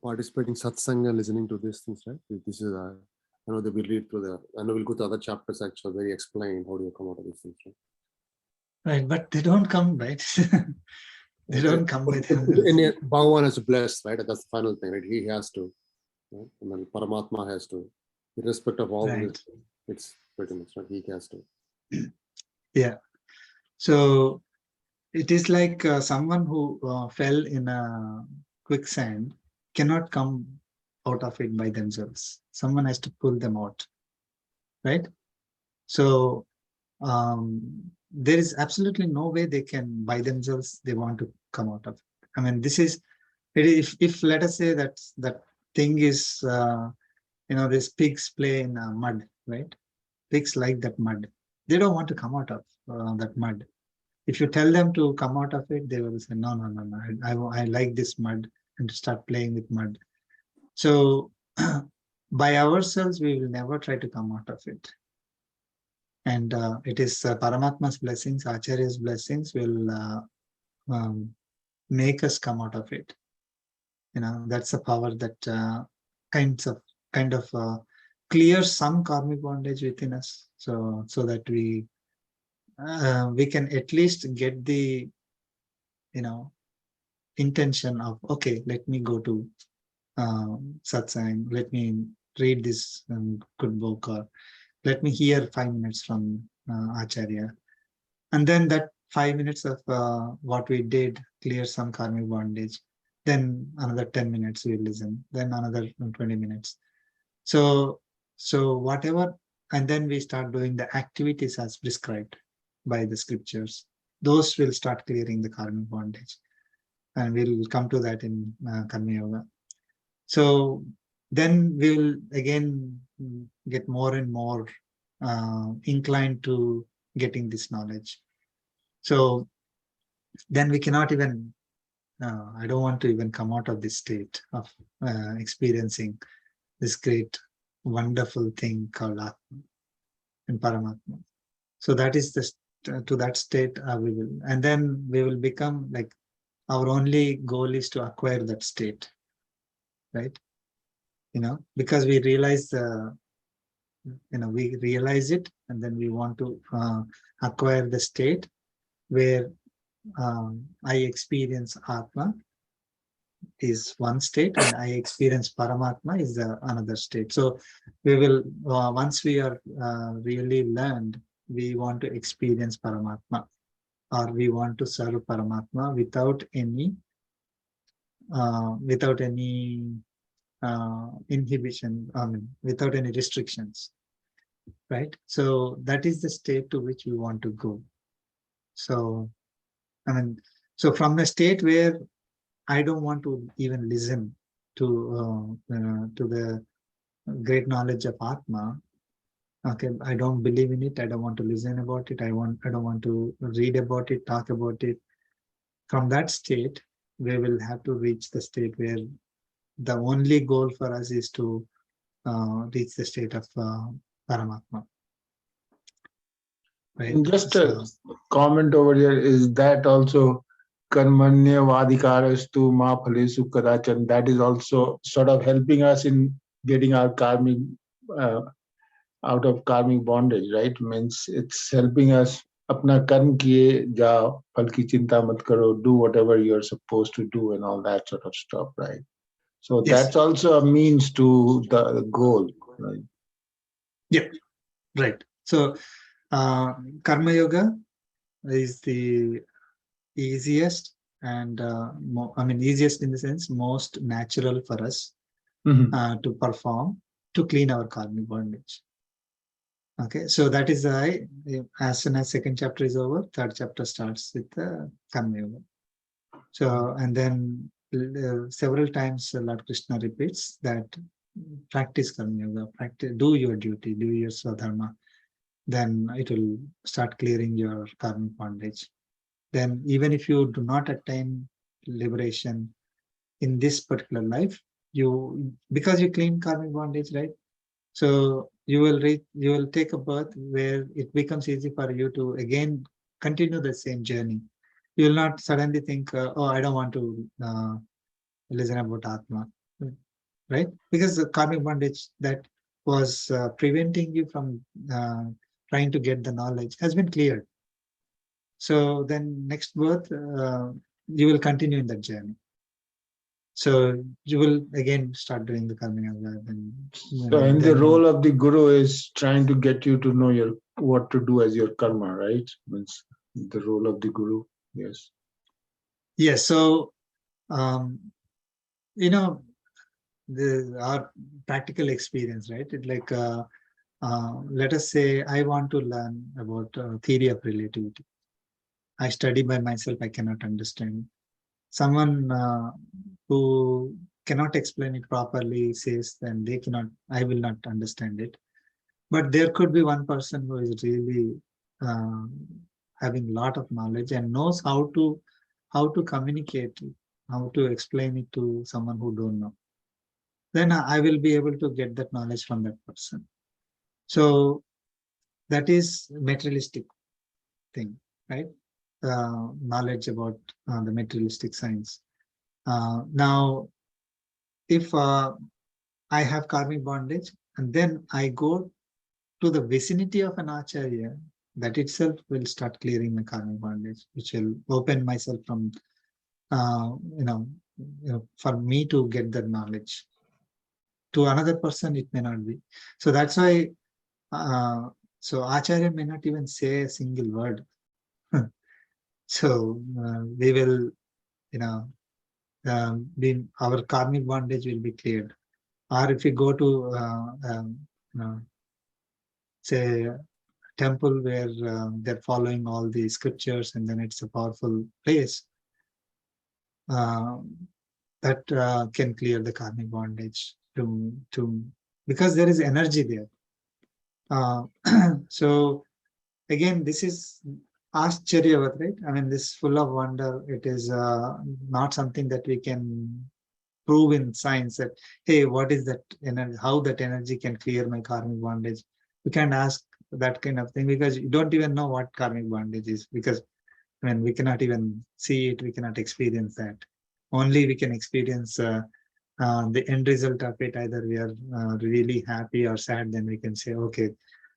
Participating satsanga and listening to these things, right? This is I know they will read through I know we'll go to other chapters actually where you explain how do you come out of these things, right? Right, but they don't come, right? They don't come with Bhagavan has to bless, right? That's the final thing, right? He has to, right? And then Paramatma has to, irrespective of all right. this, it's pretty much right. He has to. Yeah. So it is like someone who fell in a quicksand cannot come out of it by themselves. Someone has to pull them out, right? So there is absolutely no way they can by themselves, they want to come out of it. I mean, this is, if let us say that thing is, these pigs play in mud, right? Pigs like that mud. They don't want to come out of that mud. If you tell them to come out of it, they will say, no. I like this mud, and to start playing with mud. So by ourselves, we will never try to come out of it. And it is Paramatma's blessings, Acharya's blessings will make us come out of it. That's a power that kind of clears some karmic bondage within us, so that we can at least get the intention of, okay, let me go to satsang, let me read this good book, or let me hear 5 minutes from Acharya. And then that 5 minutes of what we did clear some karmic bondage. Then another 10 minutes we listen, then another 20 minutes. So whatever, and then we start doing the activities as prescribed by the scriptures. Those will start clearing the karmic bondage. And we'll come to that in Karma Yoga. So then we will again get more and more inclined to getting this knowledge. So then we cannot even, I don't want to even come out of this state of experiencing this great, wonderful thing called Atma and Paramatma. So that is to that state we will, and then we will become like, our only goal is to acquire that state, right? Because we realize we realize it, and then we want to acquire the state where I experience Atma is one state, and I experience Paramatma is another state. So we will, once we are really learned, we want to experience Paramatma, or we want to serve Paramatma without any inhibition, without any restrictions, right? So that is the state to which we want to go. So, so from a state where I don't want to even listen to the great knowledge of Atma. Okay, I don't believe in it. I don't want to listen about it. I don't want to read about it, talk about it. From that state, we will have to reach the state where the only goal for us is to reach the state of Paramatma. Right? And just a comment over here, is that also karmanya vadikarastu ma phalesu kadachan? That is also sort of helping us in getting our karmic out of karmic bondage, right? Means it's helping us apna karm kiye jao, phal ki chinta mat karo, do whatever you're supposed to do and all that sort of stuff, right? So Yes. that's also a means to the goal, right? Yeah, right. So Karma Yoga is the easiest and easiest in the sense most natural for us to perform to clean our karmic bondage. Okay, so that is why as soon as second chapter is over, third chapter starts with the Karma Yoga. So, and then several times Lord Krishna repeats that practice Karma Yoga, do your duty, do your swadharma. Then it will start clearing your karmic bondage. Then even if you do not attain liberation in this particular life, because you clean karmic bondage, right? So you will take a birth where it becomes easy for you to again continue the same journey. You will not suddenly think, oh, I don't want to listen about Atma, right? Because the karmic bondage that was preventing you from trying to get the knowledge has been cleared. So then next birth, you will continue in that journey. So you will again start doing the karma yoga. So and the role of the guru is trying to get you to know what to do as your karma, right? Means the role of the guru. Yes. Yes. So our practical experience, right? It like let us say I want to learn about theory of relativity. I study by myself. I cannot understand. Someone who cannot explain it properly says, then I will not understand it. But there could be one person who is really having a lot of knowledge and knows how to communicate, how to explain it to someone who don't know. Then I will be able to get that knowledge from that person. So that is materialistic thing, right? Knowledge about the materialistic science. Now, if I have karmic bondage and then I go to the vicinity of an acharya, that itself will start clearing my karmic bondage, which will open myself from you know, for me to get that knowledge. To another person, it may not be. So that's why, so Acharya may not even say a single word. So we will, you know, our karmic bondage will be cleared. Or if we go to, you know, say, temple where they're following all the scriptures, and then it's a powerful place that can clear the karmic bondage to because there is energy there. So again, this is Ascharyavat, right? I mean, this full of wonder. It is not something that we can prove in science that, hey, what is that energy, how that energy can clear my karmic bondage. You can't ask that kind of thing because you don't even know what karmic bondage is, because I mean, we cannot even see it, we cannot experience that. Only we can experience the end result of it. Either we are really happy or sad, then we can say, okay,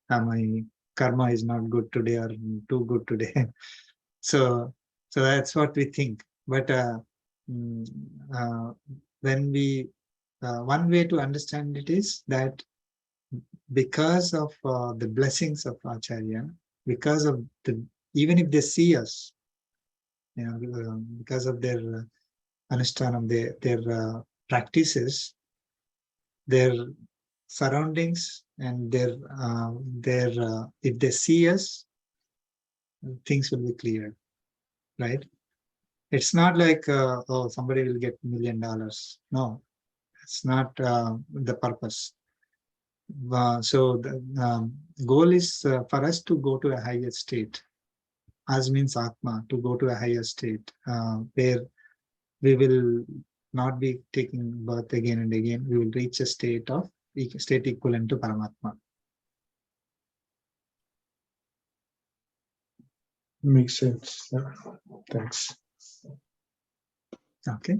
my karma is not good today or too good today. So that's what we think. But mm, uh, when we one way to understand it is that because of the blessings of Acharya, because of the, even if they see us, you know, because of their anushthanam, their practices, their surroundings, and their if they see us, things will be clear, right? It's not like oh, somebody will get $1 million. No, it's not the purpose. So the goal is for us to go to a higher state. As means Atma, to go to a higher state where we will not be taking birth again and again. We will reach a state equivalent to Paramatma. Makes sense. Yeah. Thanks. Okay.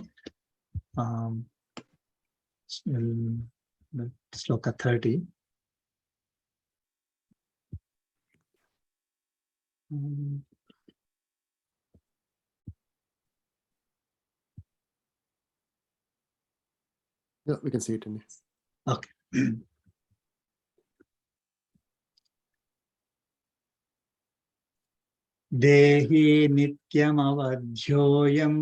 Sloka 30. Yeah, we can see it in here. Okay. Dehi nityam avadhyoyam.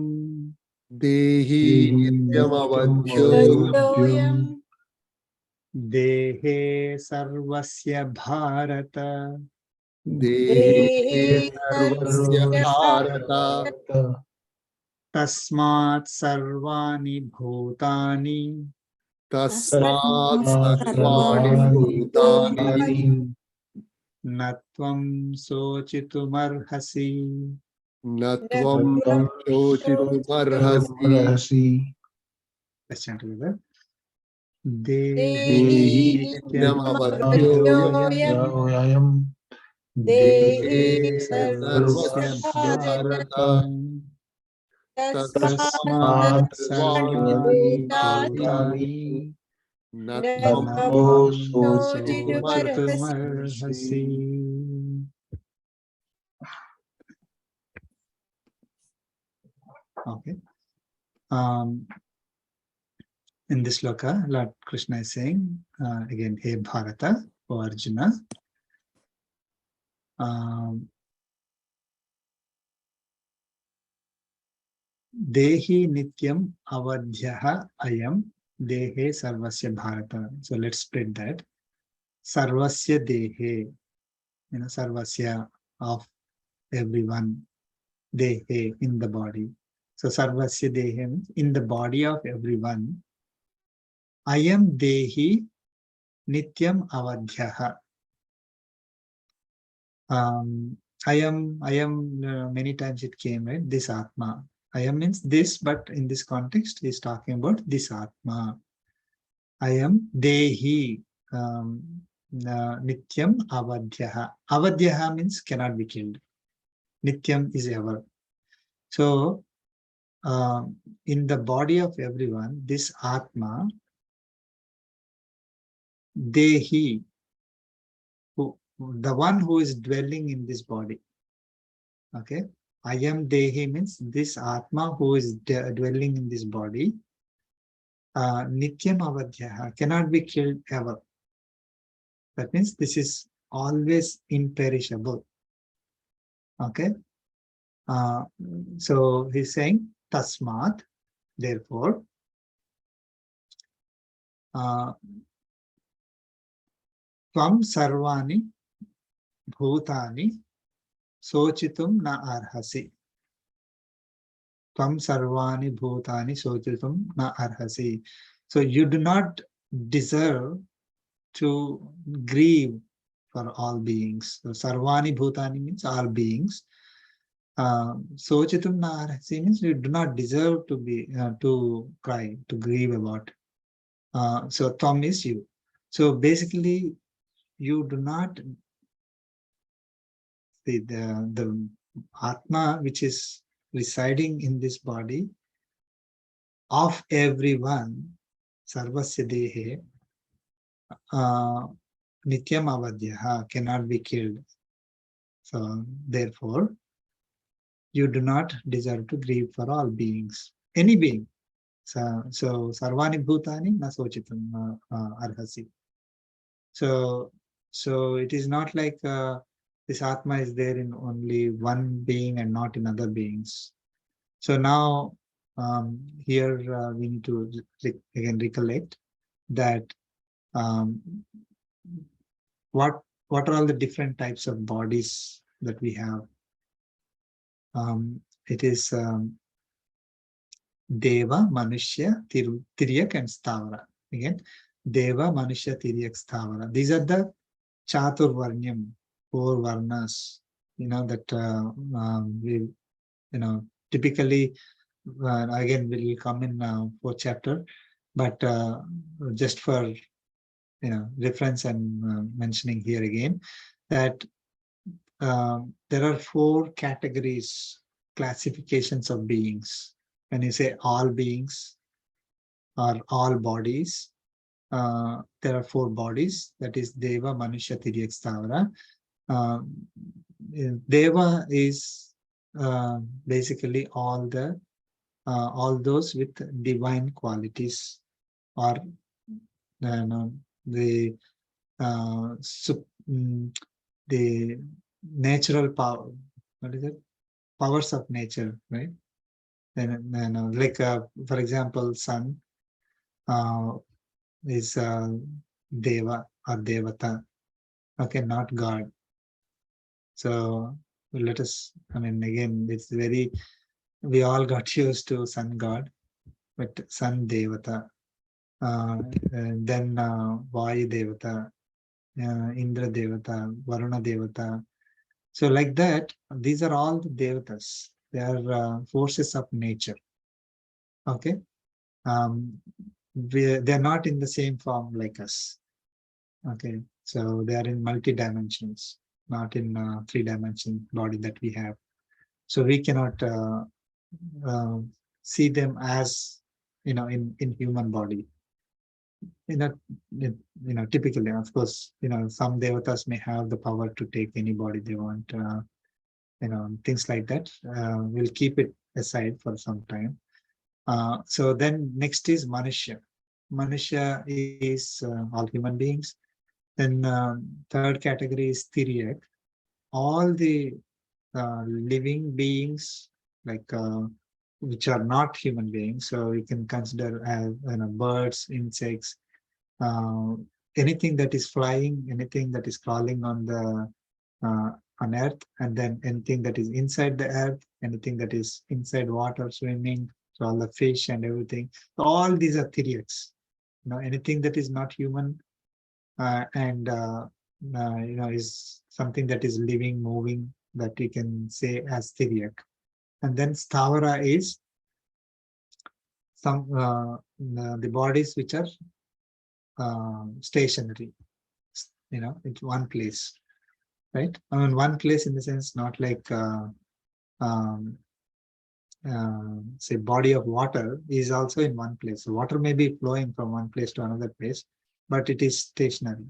Dehi nityamavadhyoyam Adhoyam Dehe sarvasya bharata. Dehi Dehi sarvasya Sarvasya bharata Tasmat sarvani bhutani. tasmat sarvani sarvani bhutani Natvam sochitumarhasi. natvam shochitumarhasi Let's chant together. Dehi Dehi nityam nityamavadhyoyam Adhoyam Dehe Dehi sarvasya Sarvasya sarvasya Bharata bharata bharatam. Tasmat Tasmat sarvani sarvani Bhutani bhutani. natvam Natvam Sochitumarhasi. sochitumarhasi. Okay. In this sloka, Lord Krishna is saying again, Hey Bharata, O Arjuna. Dehi nityam avadhyaha ayam dehe sarvasya bharata. So let's spread that. Sarvasya dehe, you know, sarvasya of everyone, dehe in the body. So sarvasya dehe means in the body of everyone. Ayam dehi nityam avadhyaha. Ayam, many times it came, right? This Atma. Ayam means this, but in this context, he's talking about this Atma. Ayam Dehi Nityam Avadhyaha. Avadhyaha means cannot be killed. Nityam is ever. So, in the body of everyone, this Atma, Dehi, the one who is dwelling in this body. Okay. Ayam Dehi means this Atma who is dwelling in this body, Nityam Avadhyaha, cannot be killed ever. That means this is always imperishable. Okay. So he's saying Tasmat, therefore, Tvam Sarvani Bhutani Sochitum na arhasi. Tvam Sarvani Bhutani Sochitum na arhasi. So you do not deserve to grieve for all beings. So Sarvani Bhutani means all beings. Sochitum na arhasi means you do not deserve to be to cry, to grieve about. So Tvam is you. So basically, you do not see the Atma which is residing in this body of everyone, Sarvasya Dehe, Nityam Avadhyaha, cannot be killed. So therefore, you do not deserve to grieve for all beings, any being. So Sarvani Bhutani na Sochitam arhasi. So it is not like this Atma is there in only one being and not in other beings. So now here we need to again recollect that what are all the different types of bodies that we have. It is Deva, Manushya, Tiryak and Stavara. Again, Deva, Manushya, Tiryak, Stavara. These are the Chatur Varnyam, 4 Varnas, that we, typically, again, will come in 4th chapter, but just for, reference and mentioning here again, that there are 4 categories, classifications of beings. When you say all beings or all bodies, there are 4 bodies, that is Deva, Manushya, Tiryak, Stavara. Deva is basically all those with divine qualities, or the natural power. What is it? Powers of nature, right? Then, like for example, sun is Deva or Devata. Okay, not God. So let us, again, it's we all got used to sun God, but sun Devata. And then Vayu Devata, Indra Devata, Varuna Devata. So like that, these are all the Devatas. They are forces of nature. Okay. They're not in the same form like us. Okay. So they are in multi-dimensions, not in 3-dimension body that we have. So we cannot see them as, in human body. Typically, of course, some devatas may have the power to take any body they want, things like that. We'll keep it aside for some time. So then next is Manushya. Manushya is all human beings. Then 3rd category is Tiryak. All the living beings, like which are not human beings. So we can consider as birds, insects, anything that is flying, anything that is crawling on earth, and then anything that is inside the earth, anything that is inside water, swimming, so all the fish and everything. So all these are Tiryaks. Anything that is not human and is something that is living, moving, that we can say as Tiryak. And then Stavara is some the bodies which are stationary, it's one place, right? One place in the sense, not like say body of water is also in one place. So water may be flowing from one place to another place, but it is stationary.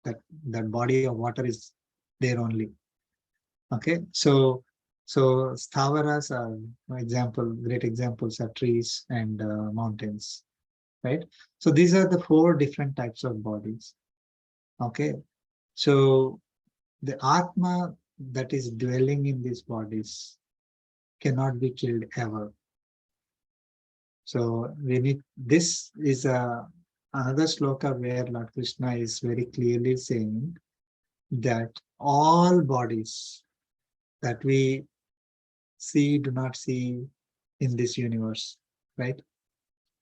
That body of water is there only. Okay, so So Sthavaras are great examples are trees and mountains, right? So these are the 4 different types of bodies. Okay. So the Atma that is dwelling in these bodies cannot be killed ever. So this is another sloka where Lord Krishna is very clearly saying that all bodies that we do not see in this universe, right?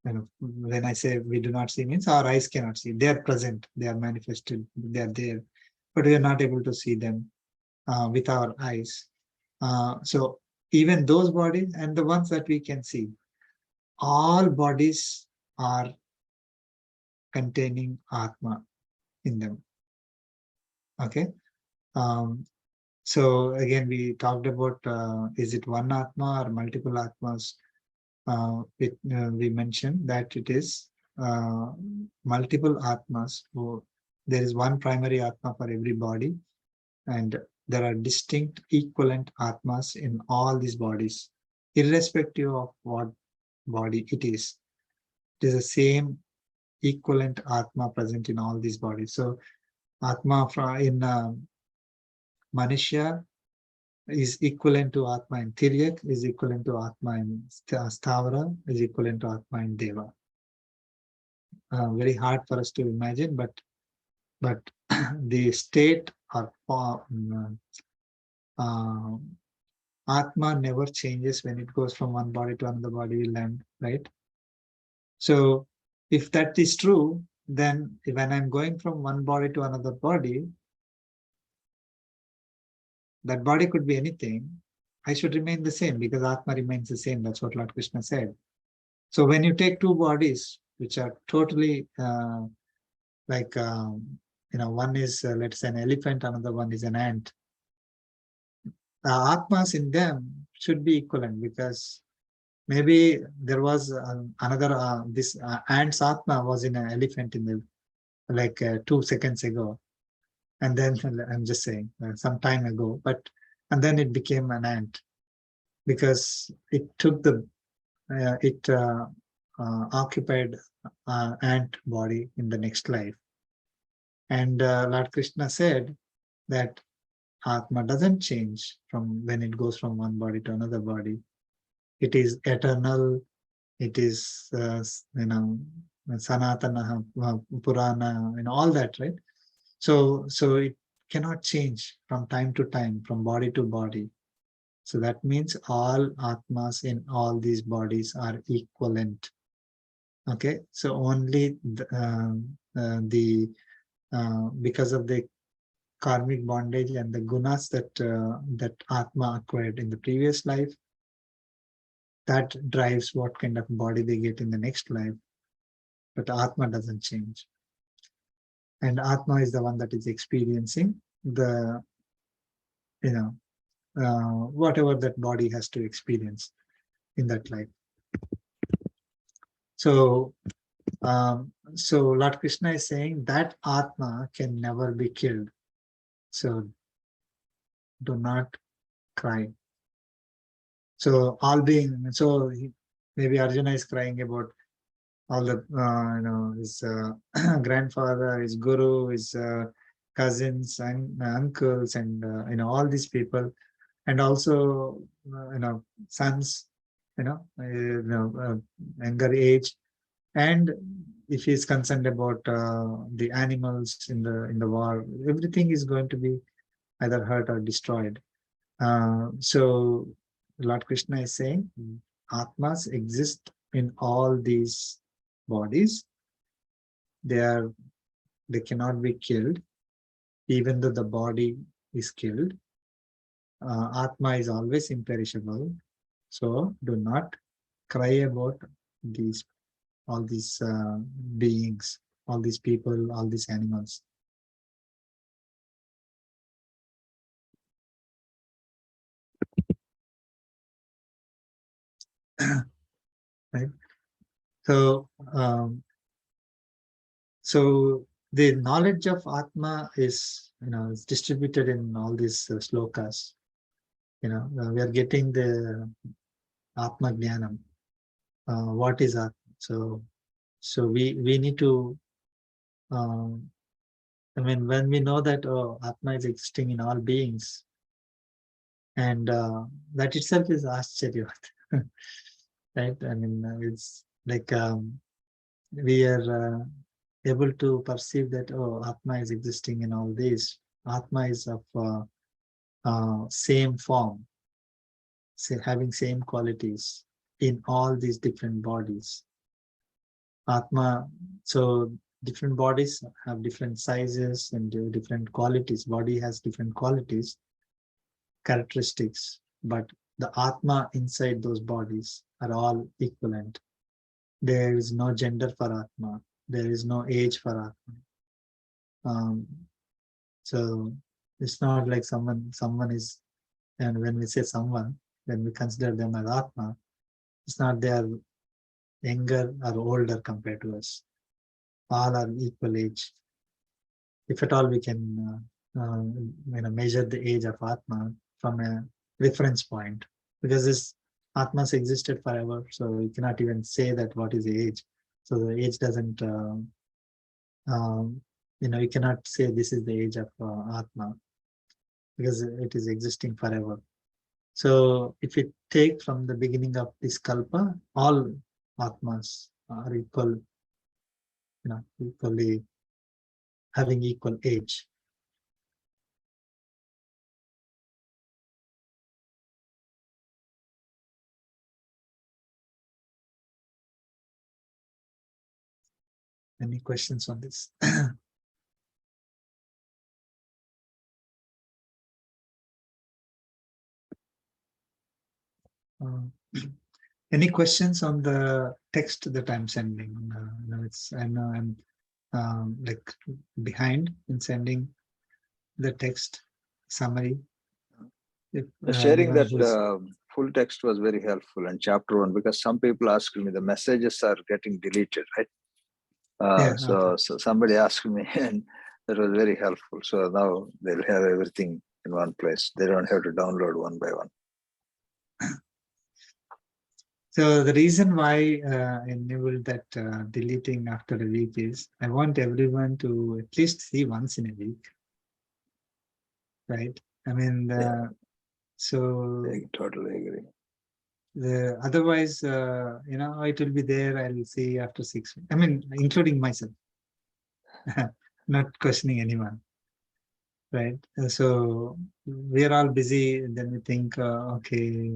And when I say we do not see, means our eyes cannot see. They are present, they are manifested, they are there, but we are not able to see them with our eyes. So even those bodies and the ones that we can see, all bodies are containing Atma in them. Okay. So again, we talked about is it one Atma or multiple Atmas? We mentioned that it is multiple Atmas. So there is one primary Atma for every body, and there are distinct equivalent Atmas in all these bodies, irrespective of what body it is. It is the same equivalent Atma present in all these bodies. So Atma in Manushya is equivalent to Atma in Tiryak, is equivalent to Atma in Sthavara, is equivalent to Atma in Deva. Very hard for us to imagine, but the state or Atma never changes when it goes from one body to another body, we learned, right? So if that is true, then when I'm going from one body to another body, that body could be anything. I should remain the same because Atma remains the same. That's what Lord Krishna said. So when you take 2 bodies, which are totally like, one is, let's say, an elephant, another one is an ant. Atmas in them should be equivalent because maybe there was another, this ant's Atma was in an elephant in the, like 2 seconds ago. And then I'm just saying some time ago, and then it became an ant because it took occupied ant body in the next life. And Lord Krishna said that Atma doesn't change from when it goes from one body to another body. It is eternal. It is, Sanatana, Purana, and all that, right? So it cannot change from time to time, from body to body. So that means all Atmas in all these bodies are equivalent. Okay, so only because of the karmic bondage and the gunas that Atma acquired in the previous life, that drives what kind of body they get in the next life. But Atma doesn't change. And Atma is the one that is experiencing the, whatever that body has to experience in that life. So Lord Krishna is saying that Atma can never be killed. So do not cry. So maybe Arjuna is crying about all the, his grandfather, his guru, his cousins and uncles, and all these people, and also sons, younger age, and if he is concerned about the animals in the war, everything is going to be either hurt or destroyed. So Lord Krishna is saying Atmas exist in all these bodies. They cannot be killed, even though the body is killed. Atma is always imperishable. So do not cry about all these beings, all these people, all these animals. Right? So the knowledge of Atma is, is distributed in all these slokas. we are getting the Atma Jnanam. What is Atma? So we need to, when we know that Atma is existing in all beings, and that itself is Ascharya, right? It's like we are able to perceive that Atma is existing in all these. Atma is of same form, having same qualities in all these different bodies. Atma, so different bodies have different sizes and different qualities. Body has different qualities, characteristics, but the Atma inside those bodies are all equivalent. There is no gender for Atma. There is no age for Atma. So it's not like someone is, and when we say someone, when we consider them as Atma, it's not they are younger or older compared to us. All are equal age. If at all we can measure the age of Atma from a reference point, because this Atmas existed forever, so we cannot even say that what is the age. So the age doesn't, you cannot say this is the age of Atma, because it is existing forever. So if we take from the beginning of this Kalpa, all Atmas are equal, equally having equal age. Any questions on this? Any questions on the text that I'm sending? I know I'm like behind in sending the text summary. If, Sharing anyone that who's- full text was very helpful in chapter 1, because some people asked me the messages are getting deleted, right? Yeah, so, okay. so somebody asked me, and that was very helpful. So now they'll have everything in one place. They don't have to download one by one. So the reason why I enabled that deleting after a week is I want everyone to at least see once in a week, right? Yeah. So I totally agree. otherwise, it will be there. I'll see after 6 weeks. Including myself, not questioning anyone, right? So we are all busy, and then we think, okay,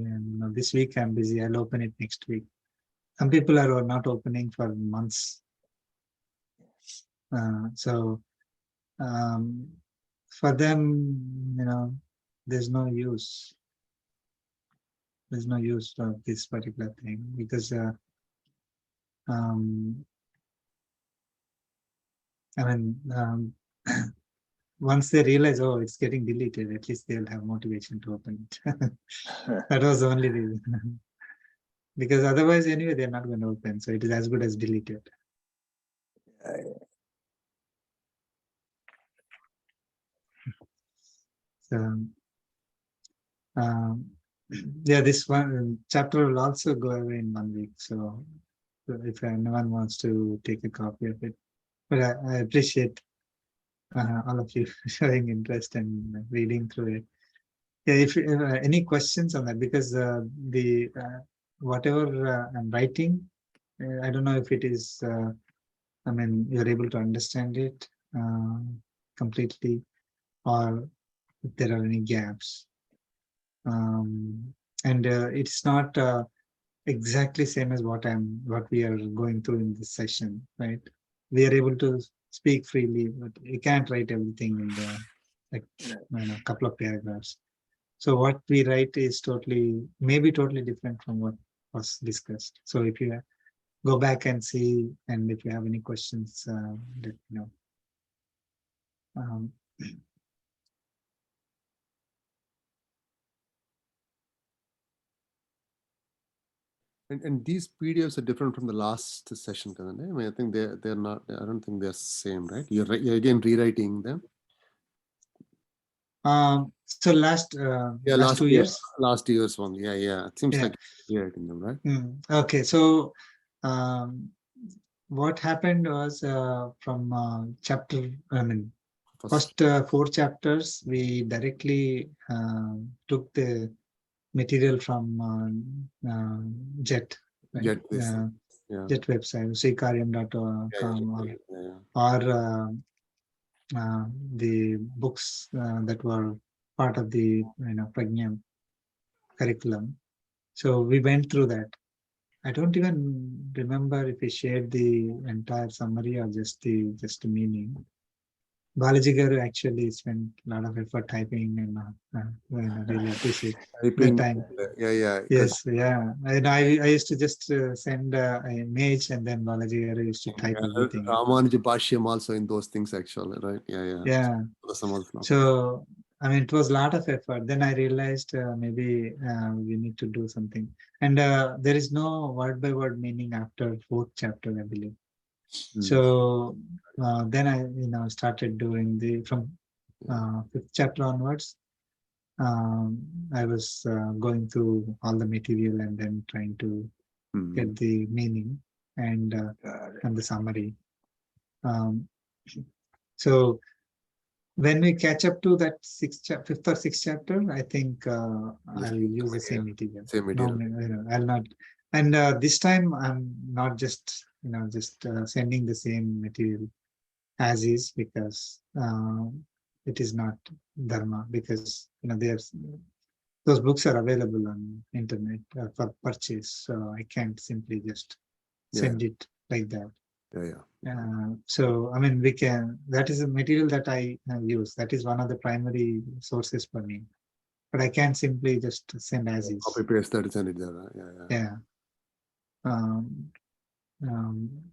this week I'm busy. I'll open it next week. Some people are not opening for months. So for them, there's no use. There's no use of this particular thing, because once they realize, oh, it's getting deleted, at least they'll have motivation to open it. That was the only reason. Because otherwise, anyway, they're not going to open. So it is as good as deleted. So, yeah, this one chapter will also go away in 1 week. So if anyone wants to take a copy of it, but I appreciate all of you showing interest and reading through it. Yeah, if any questions on that, because whatever I'm writing, I don't know if it is, you're able to understand it completely, or if there are any gaps. And it's not exactly same as what we are going through in this session, right? We are able to speak freely, but you can't write everything in the couple of paragraphs. So what we write is maybe totally different from what was discussed. So if you go back and see, and if you have any questions, let me know. And these PDFs are different from the last session, I think they're not. I don't think they're same, right? You're again rewriting them. So last Yeah, last 2 years. Last year's one. Yeah. It seems Yeah. like yeah, in them, right? Okay, so what happened was from chapter, I mean, first 4 chapters, we directly took the material from JET, right? Jet this. Yeah. JET website, srikaryam.com, Yeah. or the books that were part of the Prajna curriculum. So we went through that. I don't even remember if we shared the entire summary or just the meaning. Balaji Garu actually spent a lot of effort typing, and really appreciate Typing. that time. Yeah. Yes, yeah. And I used to just send an image, and then Balaji Garu used to type everything. Ramanujadasa also in those things actually, right? Yeah. Yeah. So I mean, it was a lot of effort. Then I realized maybe we need to do something. And there is no word by word meaning after 4th chapter, I believe. So then I started doing from 5th chapter onwards. I was going through all the material and then trying to get the meaning and the summary. So when we catch up to that 5th or 6th chapter, I think I'll use the same material. No, I'll not. And this time I'm not just sending the same material as is, because it is not dharma, because those books are available on internet for purchase, so I can't simply just send it like that. So I mean, that is a material that I use. That is one of the primary sources for me, but I can't simply just send as is. Copy paste that and send it there. Yeah.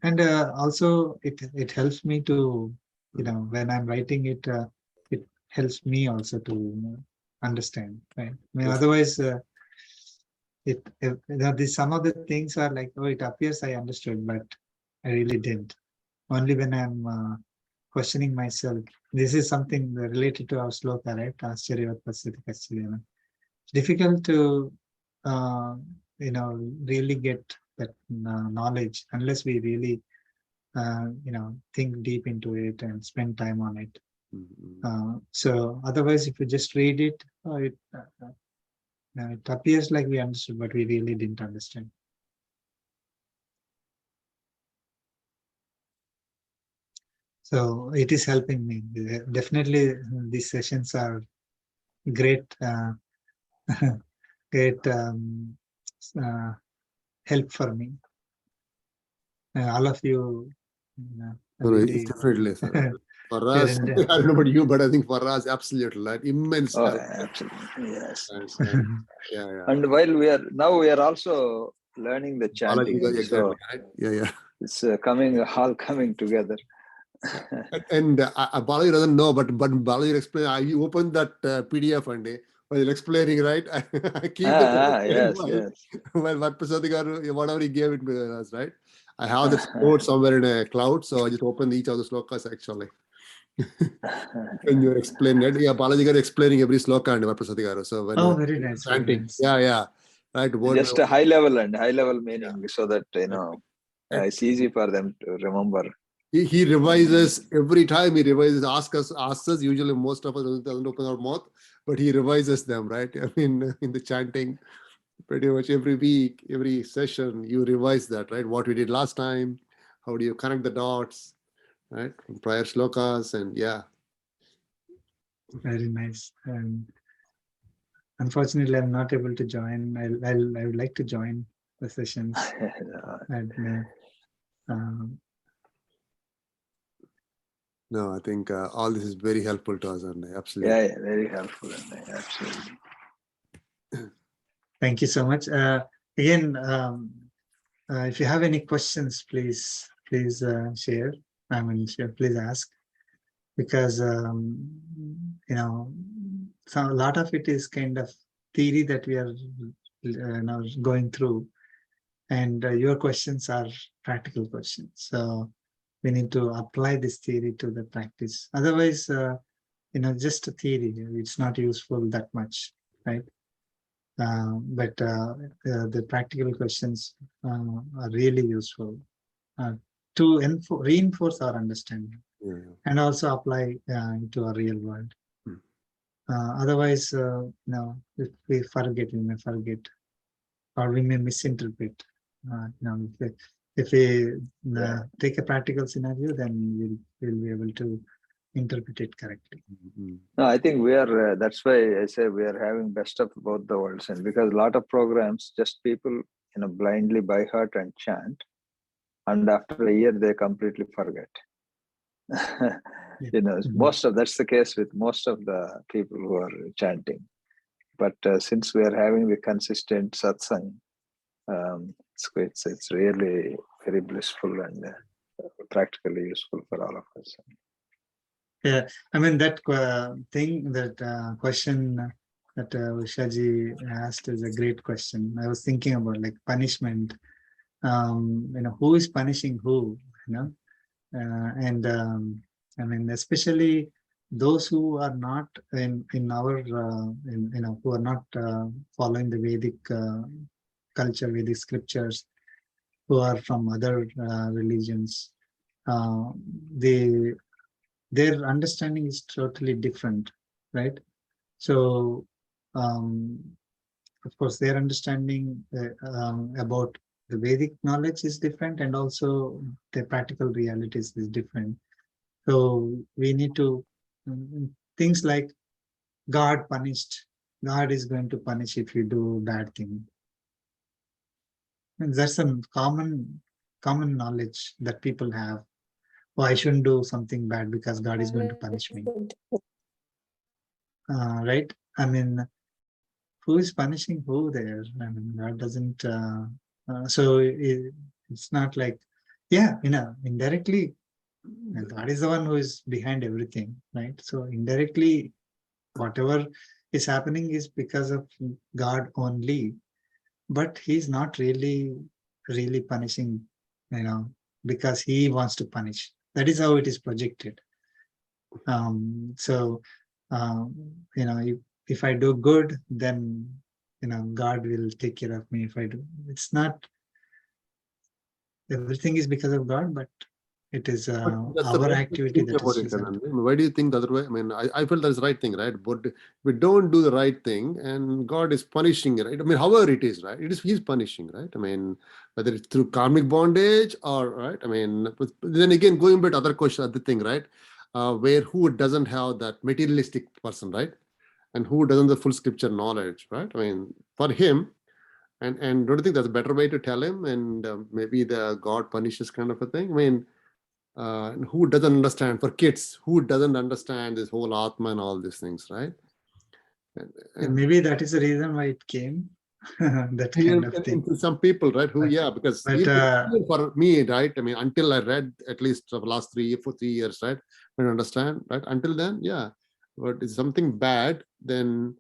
And also it helps me to when I'm writing it, it helps me also to understand, right? I mean, otherwise some of the things are like, oh, it appears I understood, but I really didn't. Only when I'm questioning myself. This is something related to our sloka, right? Ascharyavat pasyati kaschayana. It's difficult to really get that knowledge unless we really think deep into it and spend time on it. So otherwise, if you just read it, it appears like we understood, but we really didn't understand. So it is helping me. Definitely, these sessions are great, great help for me. All of you. It's definitely, sir. For us, I don't know about you, but I think for us, absolutely, right? Immense. Oh, absolutely, yes. Yeah. And while we are also learning the chanting. Exactly, so right? Yeah. It's all coming together. And Balaji doesn't know, but Balaji explain. You open that PDF and while you're explaining, right? I keep yes. Well, Varaprasad, whatever he gave it to us, right? I have that stored somewhere in a cloud, so I just open each of the slokas actually. When you're explaining it, Balaji got explaining every sloka and Varaprasad. So when very nice, chanting, very nice. yeah, right. Just a high level meaning, so that it's easy for them to remember. He revises every time. He revises, asks us. Usually, most of us doesn't open our mouth, but he revises them, right? I mean, in the chanting, pretty much every week, every session, you revise that, right? What we did last time, how do you connect the dots, right? From prior slokas, and yeah. Very nice. Unfortunately, I'm not able to join. I would like to join the sessions. No, I think all this is very helpful to us, and absolutely. Yeah, very helpful, and absolutely. Thank you so much. Again, if you have any questions, please share. I mean, please ask, because so a lot of it is kind of theory that we are now going through, and your questions are practical questions. So we need to apply this theory to the practice. Otherwise, just a theory. It's not useful that much, right? But the practical questions are really useful to reinforce our understanding and also apply into our real world. Otherwise, if we forget, we may forget, or we may misinterpret. If we take a practical scenario, then we'll be able to interpret it correctly. No, I think we are, that's why I say we are having best of both the worlds. And because a lot of programs, just people, blindly by heart and chant. And after a year, they completely forget. That's the case with most of the people who are chanting. But since we are having the consistent satsang, it's really very blissful and practically useful for all of us. Yeah, I mean that question that Ushaji asked is a great question. I was thinking about like punishment. Who is punishing who? And I mean, especially those who are not in our who are not following the Vedic culture, Vedic scriptures, who are from other religions. Their understanding is totally different, right? So, of course, their understanding about the Vedic knowledge is different, and also the practical realities is different. So we need to, things like God is going to punish if you do bad thing. And that's some common knowledge that people have. Oh, I shouldn't do something bad because God is going to punish me. Right? I mean, who is punishing who there? I mean, God doesn't. So it's not like, indirectly, God is the one who is behind everything, right? So indirectly, whatever is happening is because of God only, but He's not really punishing, because He wants to punish. That is how it is projected. If I do good, then God will take care of me. If I do, it's not. Everything is because of God, but it is our activity that is result. Why do you think the other way? I mean, I feel that's the right thing, right? But we don't do the right thing, and God is punishing, right? I mean, however it is, right? He's punishing, right? I mean, whether it's through karmic bondage or, right? I mean, but then again, going back to other question, other thing, right? Where who doesn't have that materialistic person, right? And who doesn't have the full scripture knowledge, right? I mean, for him, and don't you think that's a better way to tell him? And maybe the God punishes kind of a thing. I mean, who doesn't understand? For kids, who doesn't understand this whole Atma and all these things, right? And maybe that is the reason why it came. That kind of thing. Some people, right? Who, because even for me, right? I mean, until I read at least for the last 3 years, right? I don't understand, right? Until then, yeah. But it's something bad, then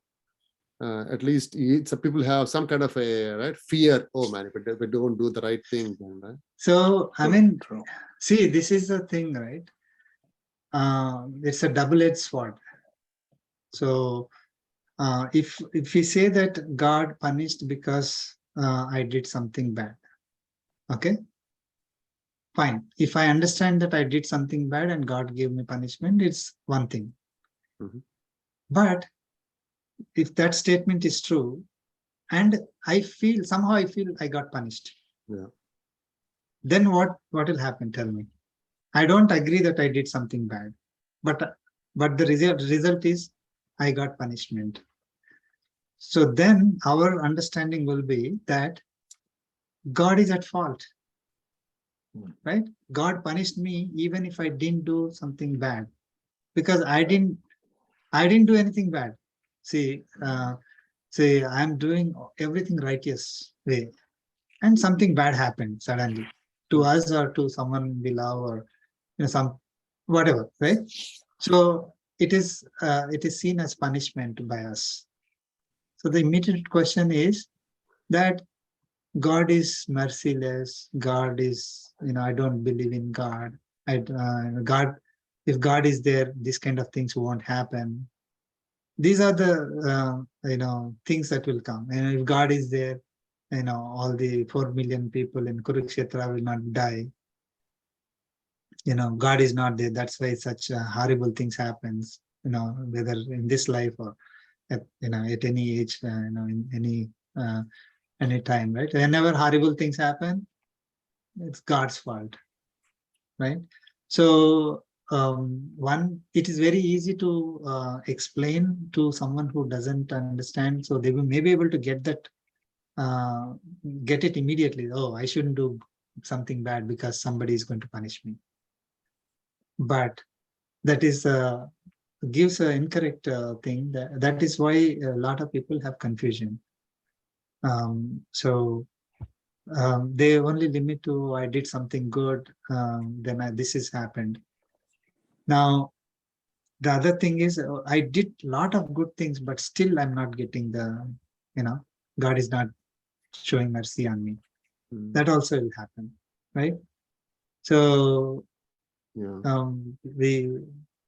at least some people have some kind of a fear. Oh man, if we don't do the right thing, then, right? So I mean, see, this is the thing, right? It's a double-edged sword. So if we say that God punished because I did something bad, okay, fine. If I understand that I did something bad and God gave me punishment, it's one thing. But if that statement is true, and somehow I feel I got punished, then what will happen? Tell me. I don't agree that I did something bad, but the result is I got punishment. So then our understanding will be that God is at fault, right? God punished me even if I didn't do something bad, because I didn't do anything bad. See, I'm doing everything righteous way, and something bad happened suddenly to us or to someone we love, or some whatever, right? So it is seen as punishment by us. So the immediate question is that God is merciless. God is, I don't believe in God. God if God is there, these kind of things won't happen. These are the things that will come. And if God is there, all the 4 million people in Kurukshetra will not die. God is not there. That's why such horrible things happens. Whether in this life or at any age, in any time, right? Whenever horrible things happen, it's God's fault, right? So it is very easy to explain to someone who doesn't understand. So they may be able to get that, get it immediately. Oh, I shouldn't do something bad because somebody is going to punish me. But that is gives an incorrect thing. That is why a lot of people have confusion. They only limit to, I did something good, then this has happened. Now, the other thing is, I did a lot of good things, but still I'm not getting the, God is not showing mercy on me. That also will happen, right? So we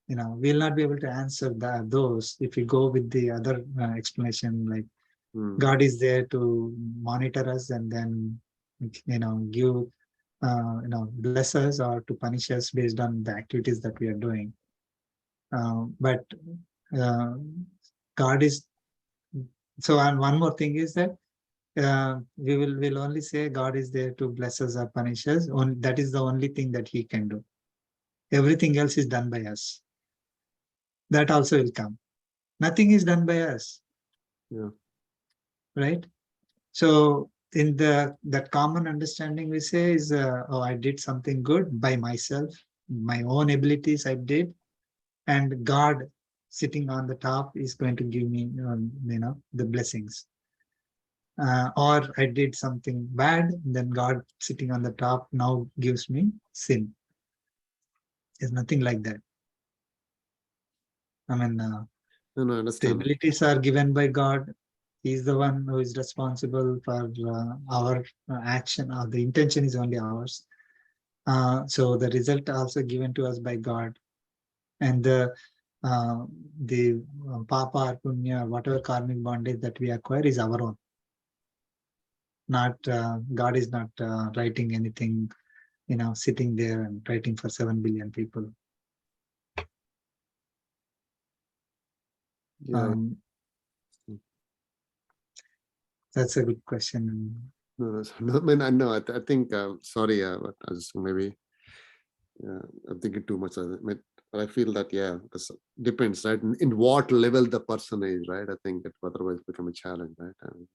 will not be able to answer those if we go with the other explanation, like God is there to monitor us and then give bless us or to punish us based on the activities that we are doing. But God is so. And one more thing is that we'll only say God is there to bless us or punish us. That is the only thing that He can do. Everything else is done by us. That also will come. Nothing is done by us. Yeah. Right? So in that common understanding we say is, oh, I did something good by myself, my own abilities I did, and God sitting on the top is going to give me, the blessings. Or I did something bad, then God sitting on the top now gives me sin. There's nothing like that. I mean, No, I the understand. abilities are given by God. He's the one who is responsible for our action, or the intention is only ours. So the result also given to us by God. And the papa or punya, whatever karmic bondage that we acquire is our own. Not God is not writing anything, sitting there and writing for 7 billion people. Yeah. That's a good question. No, I think, sorry, but I just maybe, I'm thinking too much. I feel that, this depends, right? In what level the person is, right? I think it otherwise become a challenge, right? And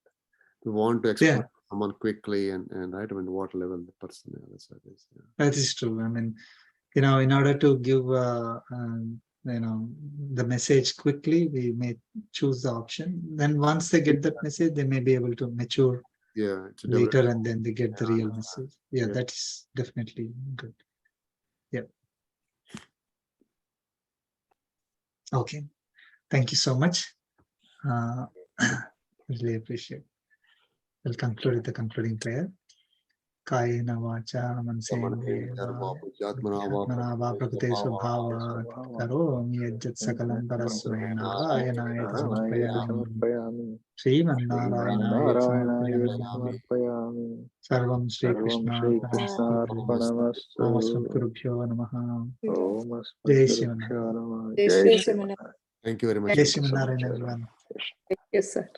we want to explain someone quickly and right, what level the person is. That is true. I mean, in order to give, the message quickly, we may choose the option. Then once they get that message, they may be able to mature later, and then they get the real message. Yeah, that is definitely good. Yeah. Okay. Thank you so much. Really appreciate. We'll conclude with the concluding prayer. Kayena vacha mansendriyena prakute svabhava karomi yajjat sakalam parasmai narayanaya samarpayami Srimannaranaya samarpayami Sarvam Shri Krishna Krishnaarpanamastu. Namastam Gurubhyo Namaha. Om Jai Shri Jai Shri Ramana. Thank you very much. Jai Shri Narayana, everyone. Yes, sir.